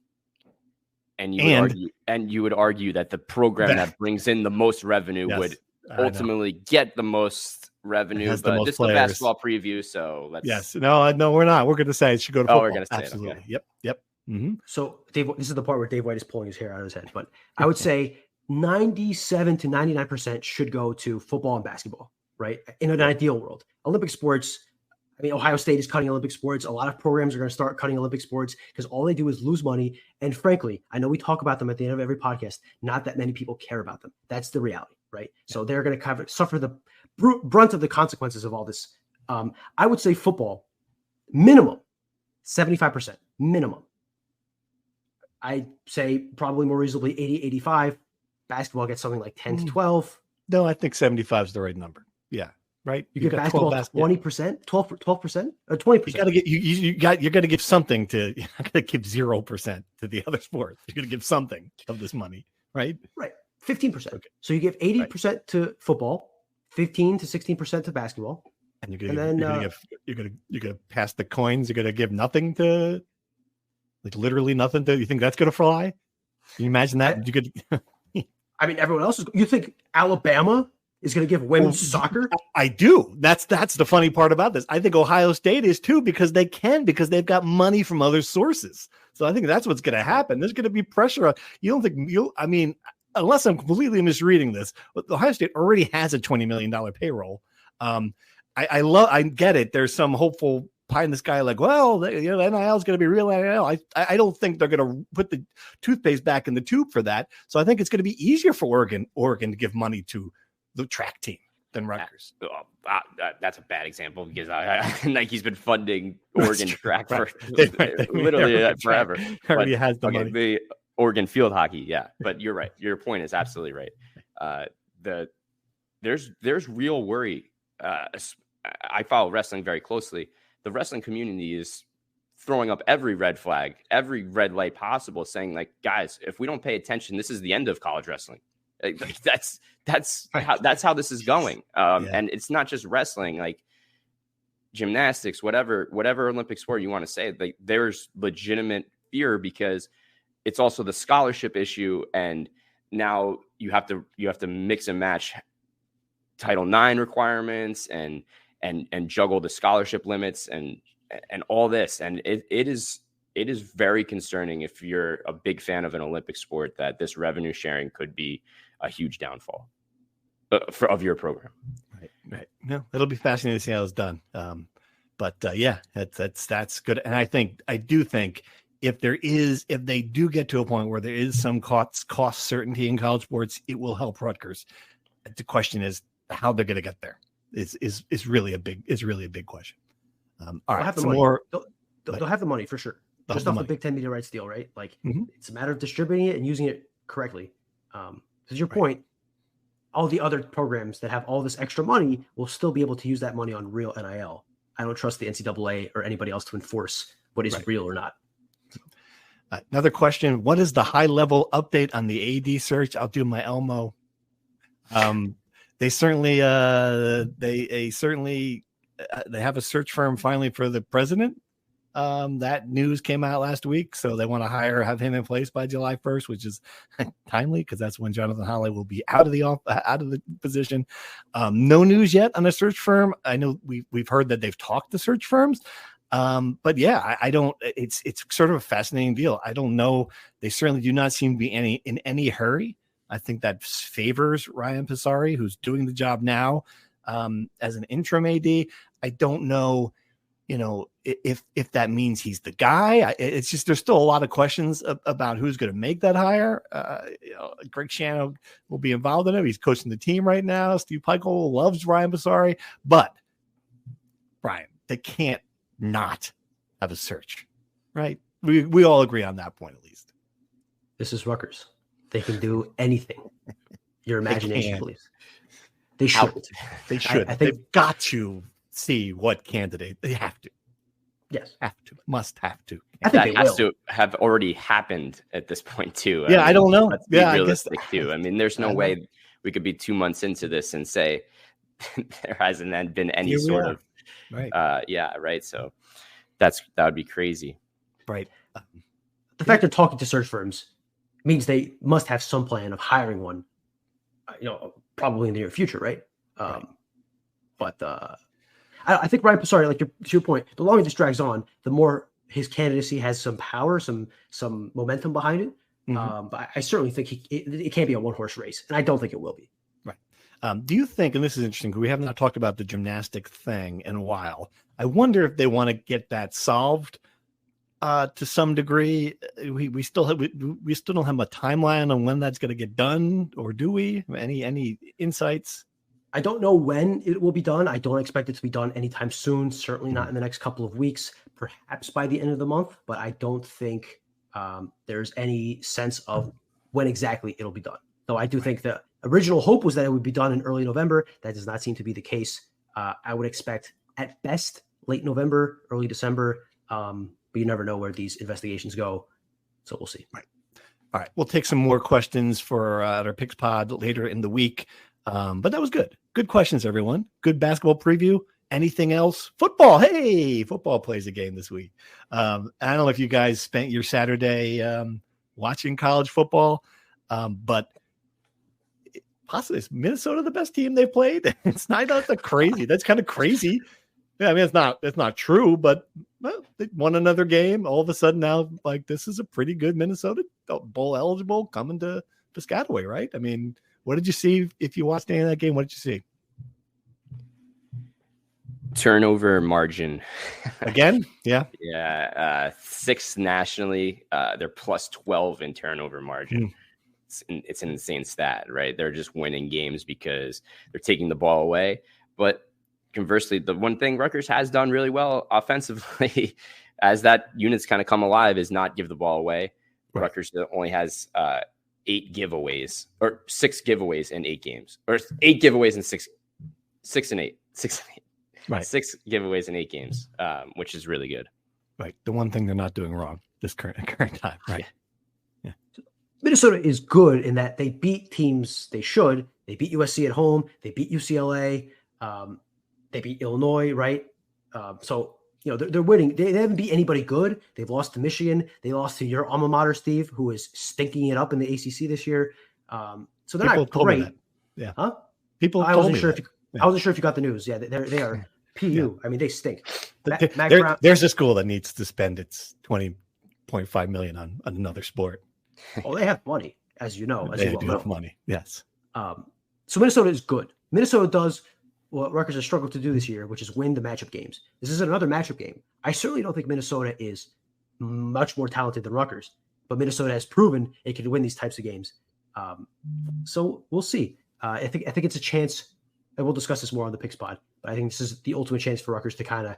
And you would argue that the program that brings in the most revenue would ultimately get the most revenue. But this is the basketball preview, so let's. Yes, no, we're not. We're going to say it should go to football. We're going to say absolutely. It, okay. Yep. Mm-hmm. So Dave, this is the part where Dave White is pulling his hair out of his head. But I would say 97 to 99% should go to football and basketball. Right, in an ideal world, Olympic sports. I mean, Ohio State is cutting Olympic sports. A lot of programs are going to start cutting Olympic sports because all they do is lose money. And frankly, I know we talk about them at the end of every podcast. Not that many people care about them. That's the reality, right? Yeah. So they're going to kind of suffer the brunt of the consequences of all this. I would say football, minimum, 75%, minimum. I'd say probably more reasonably 80, 85. Basketball gets something like 10 to 12. No, I think 75 is the right number. Yeah. right? You You've give got basketball 20%, 12%, or 20%. You got to get you're going to give something to. You're not going to give 0% to the other sport. You're going to give something of this money, right? Right, 15%. Okay. So you give 80% to football, 15 to 16% to basketball, and you're gonna pass the coins. You're gonna give nothing to, like literally nothing to. You think that's gonna fly? Can you imagine that? You could. I mean, everyone else is. You think Alabama is going to give women's soccer? I do. That's the funny part about this. I think Ohio State is too, because they've got money from other sources. So I think that's what's going to happen. There's going to be pressure on. You don't think I mean, unless I'm completely misreading this, but Ohio State already has a $20 million payroll. I get it. There's some hopeful pie in the sky, like, well, the NIL is going to be real NIL. I don't think they're going to put the toothpaste back in the tube for that. So I think it's going to be easier for Oregon to give money to the track team than Rutgers. That's a bad example, because Nike's been funding Oregon track for literally forever. Already has the money. The Oregon field hockey, yeah. But you're right. Your point is absolutely right. There's real worry. I follow wrestling very closely. The wrestling community is throwing up every red flag, every red light possible, saying, like, guys, if we don't pay attention, this is the end of college wrestling. That's how this is going. And it's not just wrestling, like gymnastics, whatever Olympic sport you want to say. Like, there's legitimate fear, because it's also the scholarship issue, and now you have to mix and match Title IX requirements and juggle the scholarship limits and all this. And it is very concerning, if you're a big fan of an Olympic sport, that this revenue sharing could be a huge downfall of your program. Right. No, it'll be fascinating to see how it's done. But that's good. And I do think if they do get to a point where there is some cost certainty in college sports, it will help Rutgers. The question is how they're going to get there. Is really a big question. All right, some more. They'll have the money for sure. Just off the Big Ten media rights deal, right? Like, it's a matter of distributing it and using it correctly. To your point, all the other programs that have all this extra money will still be able to use that money on real NIL. I don't trust the NCAA or anybody else to enforce what is real or not. Another question: what is the high-level update on the AD search? I'll do my Elmo. They certainly they have a search firm finally for the president. That news came out last week, so they want to have him in place by July 1st, which is timely, because that's when Jonathan Holloway will be out of the position. No news yet on a search firm. I know we've heard that they've talked to search firms, but yeah, I don't. It's sort of a fascinating deal. I don't know. They certainly do not seem to be in any hurry. I think that favors Ryan Passari, who's doing the job now as an interim AD. I don't know, if that means he's the guy. It's just, there's still a lot of questions about who's going to make that hire. Greg Shannon will be involved in it. He's coaching the team right now. Steve Peichel loves Ryan Passari, but Brian, they can't not have a search, right? We all agree on that point, at least. This is Rutgers. They can do anything. Your imagination, please. They should. They should. I think they've got to see what candidate they have to. Yes, must have to. I think that has to have already happened at this point too. Yeah, I don't know. Let's be realistic too. I mean, there's no way we could be 2 months into this and say there hasn't been any sort of right. So that would be crazy. Right. The fact they're talking to search firms means they must have some plan of hiring one, probably in the near future, right? But I think Ryan Passari, like to your point, the longer this drags on, the more his candidacy has some power, some momentum behind it. But I certainly think it can't be a one-horse race, and I don't think it will be. Right. Do you think, and this is interesting, because we have not talked about the gymnastic thing in a while, I wonder if they want to get that solved to some degree. We still don't have a timeline on when that's going to get done, or do we? Any insights? I don't know when it will be done. I don't expect it to be done anytime soon. Certainly not in the next couple of weeks, perhaps by the end of the month. But I don't think there's any sense of when exactly it'll be done. Though I do think the original hope was that it would be done in early November. That does not seem to be the case. I would expect at best late November, early December. But you never know where these investigations go. So we'll see. Right. All right. We'll take some more questions for our Picks Pod later in the week. But that was good. Good questions, everyone. Good basketball preview. Anything else? Football. Hey, football plays a game this week. I don't know if you guys spent your Saturday watching college football, but possibly is Minnesota the best team they played? It's not that crazy. That's kind of crazy. Yeah, I mean, it's not true, but well, they won another game. All of a sudden now, like, this is a pretty good Minnesota bowl eligible coming to Piscataway, right? I mean, what did you see if you watched any of that game? What did you see? Turnover margin. Again? Yeah. Yeah. 6th nationally. They're plus 12 in turnover margin. It's an insane stat, right? They're just winning games because they're taking the ball away. But conversely, the one thing Rutgers has done really well offensively as that unit's kind of come alive is not give the ball away. Right. Rutgers only has 8 giveaways or 6 giveaways in 8 games, or 8 giveaways in 6 and 8. Right. 6 giveaways in 8 games, which is really good. Right. The one thing they're not doing wrong this current time. Right. Yeah. Minnesota is good in that they beat teams they should. They beat USC at home. They beat UCLA. They beat Illinois, right? So, they're winning. They haven't beat anybody good. They've lost to Michigan. They lost to your alma mater, Steve, who is stinking it up in the ACC this year. So they're not great. Yeah. Huh? I wasn't sure if you got the news. Yeah, they are PU. Yeah. I mean, they stink. There's a school that needs to spend its $20.5 million on another sport. Oh, they have money, as you know. They do have money. Yes. So Minnesota is good. Minnesota does what Rutgers has struggled to do this year, which is win the matchup games. This is another matchup game. I certainly don't think Minnesota is much more talented than Rutgers, but Minnesota has proven it can win these types of games. So we'll see. I think it's a chance, and we'll discuss this more on the Picks Pod, but I think this is the ultimate chance for Rutgers to kind of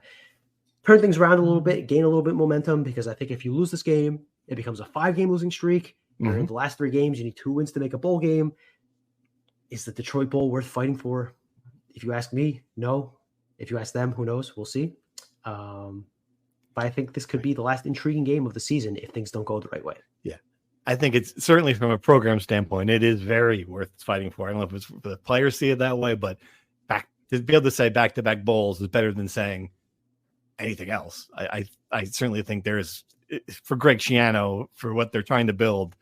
turn things around a little bit, gain a little bit momentum, because I think if you lose this game, it becomes a 5-game losing streak. Mm-hmm. In the last 3 games, you need 2 wins to make a bowl game. Is the Detroit Bowl worth fighting for? If you ask me, no. If you ask them, who knows? We'll see. But I think this could be the last intriguing game of the season if things don't go the right way. Yeah. I think it's certainly from a program standpoint, it is very worth fighting for. I don't know if it's the players see it that way, but to be able to say back-to-back bowls is better than saying anything else. I certainly think there's, for Greg Schiano, for what they're trying to build,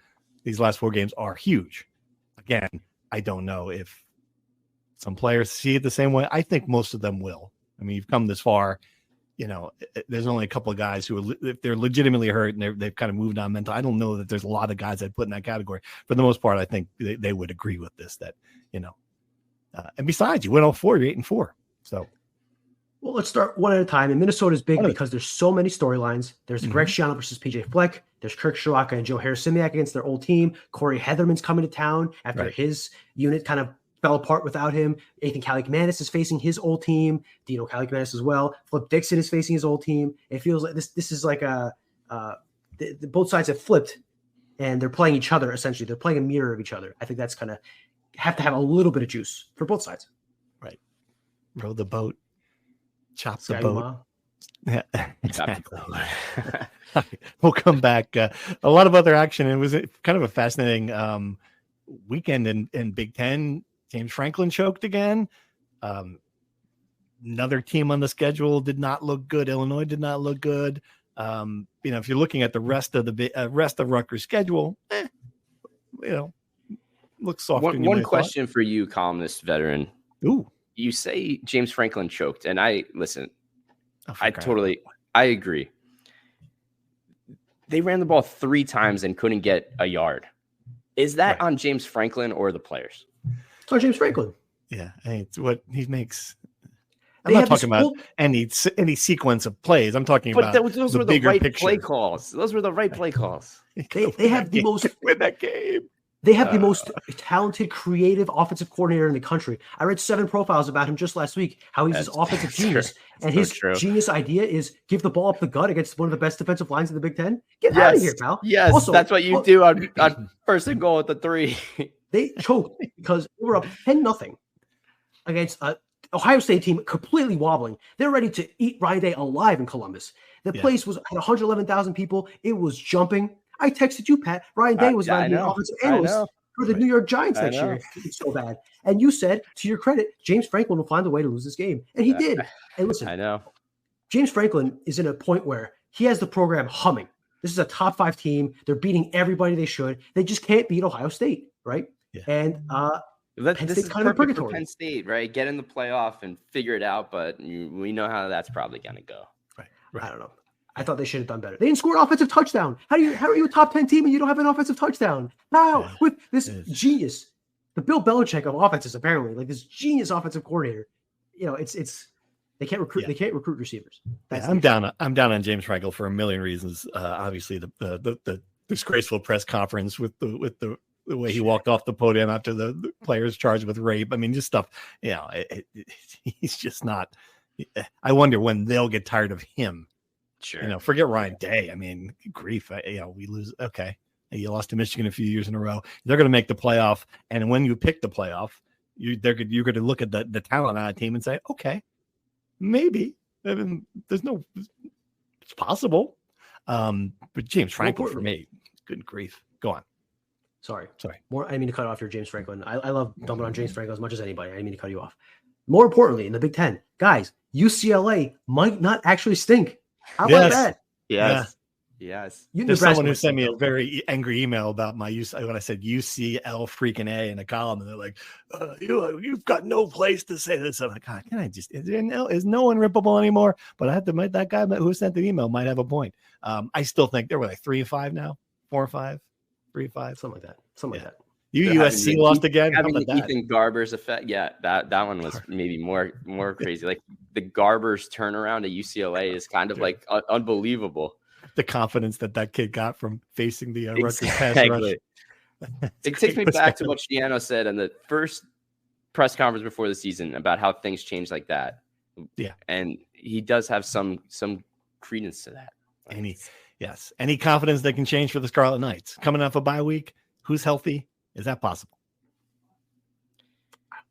these last 4 games are huge. Again, I don't know if some players see it the same way. I think most of them will. I mean, you've come this far. There's only a couple of guys who, if they're legitimately hurt and they've kind of moved on mental, I don't know that there's a lot of guys I'd put in that category. For the most part, I think they would agree with this, that, and besides, you win all 4, you're 8-4. So, well, let's start one at a time. And Minnesota is big because there's so many storylines. There's Greg Schiano versus PJ Fleck. There's Kirk Shiraka and Joe Harris-Simiak against their old team. Corey Heatherman's coming to town after his unit kind of fell apart without him. Ethan Kaliakmanis is facing his old team. Dino Kaliakmanis as well. Flip Dixon is facing his old team. It feels like this is like both sides have flipped, and they're playing each other, essentially. They're playing a mirror of each other. I think that's kind of have to have a little bit of juice for both sides. Right. Row the boat. Chop the boat. Yeah, exactly. We'll come back. A lot of other action. It was kind of a fascinating weekend in Big Ten. James Franklin choked again. Another team on the schedule did not look good. Illinois did not look good. If you're looking at the rest of Rutgers' schedule, looks soft. One question for you, columnist veteran. Ooh, you say James Franklin choked, and I listen. I agree. They ran the ball 3 times and couldn't get a yard. Is that on James Franklin or the players? It's on James Franklin. Yeah, it's what he makes. I'm not talking about any sequence of plays. I'm talking about those were the right play calls. Those were the right play calls. They have the most win that game. They have the most talented, creative offensive coordinator in the country. I read 7 profiles about him just last week, how he's this offensive genius. And his genius idea is give the ball up the gut against one of the best defensive lines in the Big Ten. Get out of here, pal. Yes, also, that's what you do on first and goal at the 3. They choked because they were up 10-0 against Ohio State team completely wobbling. They're ready to eat Ryan Day alive in Columbus. The place had 111,000 people. It was jumping. I texted you, Pat. Ryan Day was going to be an offensive analyst for the New York Giants next year. It's so bad. And you said, to your credit, James Franklin will find a way to lose this game. And he did. And listen, I know. James Franklin is in a point where he has the program humming. This is a top 5 team. They're beating everybody they should. They just can't beat Ohio State, right? Yeah. And Penn State's kind of purgatory. For Penn State, right? Get in the playoff and figure it out, but we know how that's probably going to go. Right. I don't know. I thought they should have done better. They didn't score an offensive touchdown. How are you a top 10 team and you don't have an offensive touchdown? How? Yeah. With this genius, the Bill Belichick of offenses, apparently, like this genius offensive coordinator. It's they can't recruit. Yeah. They can't recruit receivers. I'm down on James Franklin for a million reasons. Obviously, the disgraceful press conference with the way he walked off the podium after the players charged with rape. I mean, just stuff. He's just not. I wonder when they'll get tired of him. Sure. Forget Ryan Day. I mean, grief. We lose. Okay, you lost to Michigan a few years in a row. They're going to make the playoff, and when you pick the playoff, you're going to look at the talent on a team and say, okay, maybe. I mean, it's possible. But James Franklin for me, good grief. Go on. Sorry. More. I didn't mean to cut off your James Franklin. I love dumping on James Franklin as much as anybody. I didn't mean to cut you off. More importantly, in the Big Ten, guys, UCLA might not actually stink. How about that? Yes. There's someone who sent me a very angry email about my use when I said UCL freaking A in a column, and they're like, "You've got no place to say this." I'm like, God, can I just? Is no one rippable anymore? But I have to admit that guy who sent the email might have a point. I still think they were like 3-5 now, 4-5, 3-5, something like that. USC lost again. Having the Ethan Garber's effect. Yeah, that one was maybe more crazy. Like the Garber's turnaround at UCLA is kind of like unbelievable. The confidence that kid got from facing the Rutgers pass rush. It takes me back to what Shiano said in the first press conference before the season about how things change like that. Yeah. And he does have some credence to that. Any confidence that can change for the Scarlet Knights. Coming off a bye week, who's healthy? Is that possible?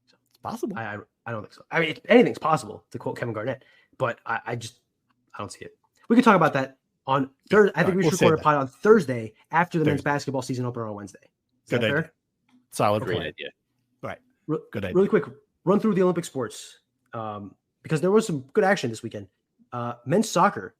It's possible. I don't think so. I mean, anything's possible, to quote Kevin Garnett, but I don't see it. We can talk about that on Thursday. I think we should record a pod on Thursday after the men's basketball season opener on Wednesday. Good idea. Fair? Solid. Great idea. Right. Good idea. Really quick, run through the Olympic sports because there was some good action this weekend. Men's soccer,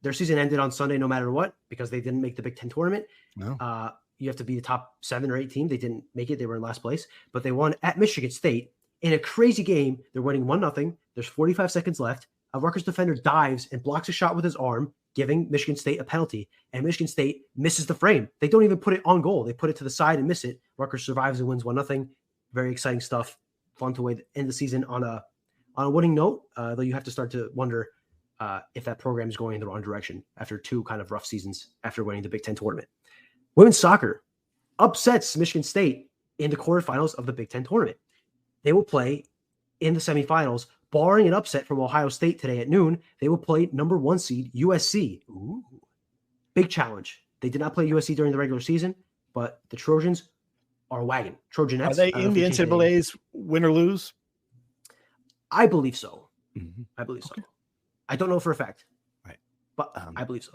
their season ended on Sunday no matter what because they didn't make the Big Ten tournament. No. You have to be the top 7 or 8 team. They didn't make it. They were in last place, but they won at Michigan State in a crazy game. They're winning 1-0. There's 45 seconds left. A Rutgers defender dives and blocks a shot with his arm, giving Michigan State a penalty. And Michigan State misses the frame. They don't even put it on goal. They put it to the side and miss it. Rutgers survives and wins 1-0. Very exciting stuff. Fun to end the season on a winning note, though you have to start to wonder if that program is going in the wrong direction after 2 kind of rough seasons after winning the Big Ten tournament. Women's soccer upsets Michigan State in the quarterfinals of the Big Ten tournament. They will play in the semifinals, barring an upset from Ohio State today at noon. They will play number 1 seed USC. Ooh. Big challenge. They did not play USC during the regular season, but the Trojans are wagging. Trojanettes. Are they in the NCAA's win or lose? I believe so. Mm-hmm. I believe so. I don't know for a fact. Right. But I believe so.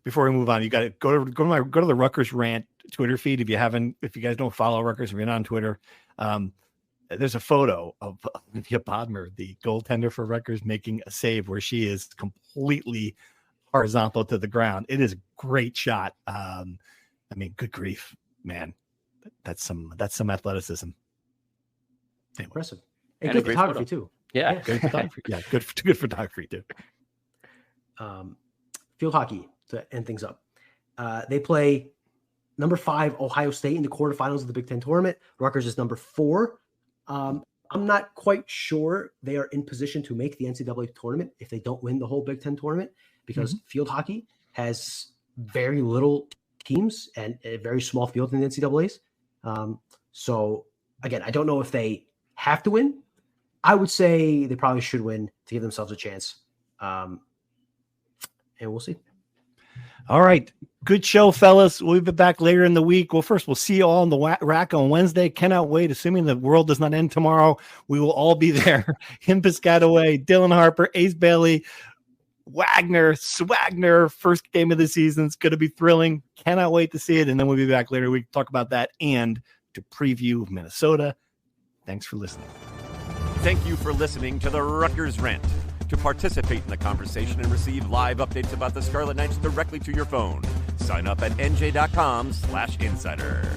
Before we move on, you got to go to the Rutgers Rant Twitter feed if you guys don't follow Rutgers, if you're not on Twitter. There's a photo of Olivia Bodmer, the goaltender for Rutgers, making a save where she is completely horizontal to the ground. It is a great shot. I mean, good grief, man. That's some athleticism. Anyway. Impressive. And good photography too. Yeah. Good photography. Yeah, good photography too. Field hockey to end things up. They play number 5 Ohio State in the quarterfinals of the Big Ten tournament. Rutgers is number 4. I'm not quite sure they are in position to make the NCAA tournament if they don't win the whole Big Ten tournament because field hockey has very little teams and a very small field in the NCAAs. So again, I don't know if they have to win. I would say they probably should win to give themselves a chance. And we'll see. All right. Good show, fellas. We'll be back later in the week. Well, first, we'll see you all in the rack on Wednesday. Cannot wait. Assuming the world does not end tomorrow, we will all be there. Him Piscataway, Dylan Harper, Ace Bailey, Swagner. First game of the season. It's going to be thrilling. Cannot wait to see it. And then we'll be back later. We can talk about that and to preview Minnesota. Thanks for listening. Thank you for listening to the Rutgers Rant. To participate in the conversation and receive live updates about the Scarlet Knights directly to your phone, sign up at NJ.com/insider.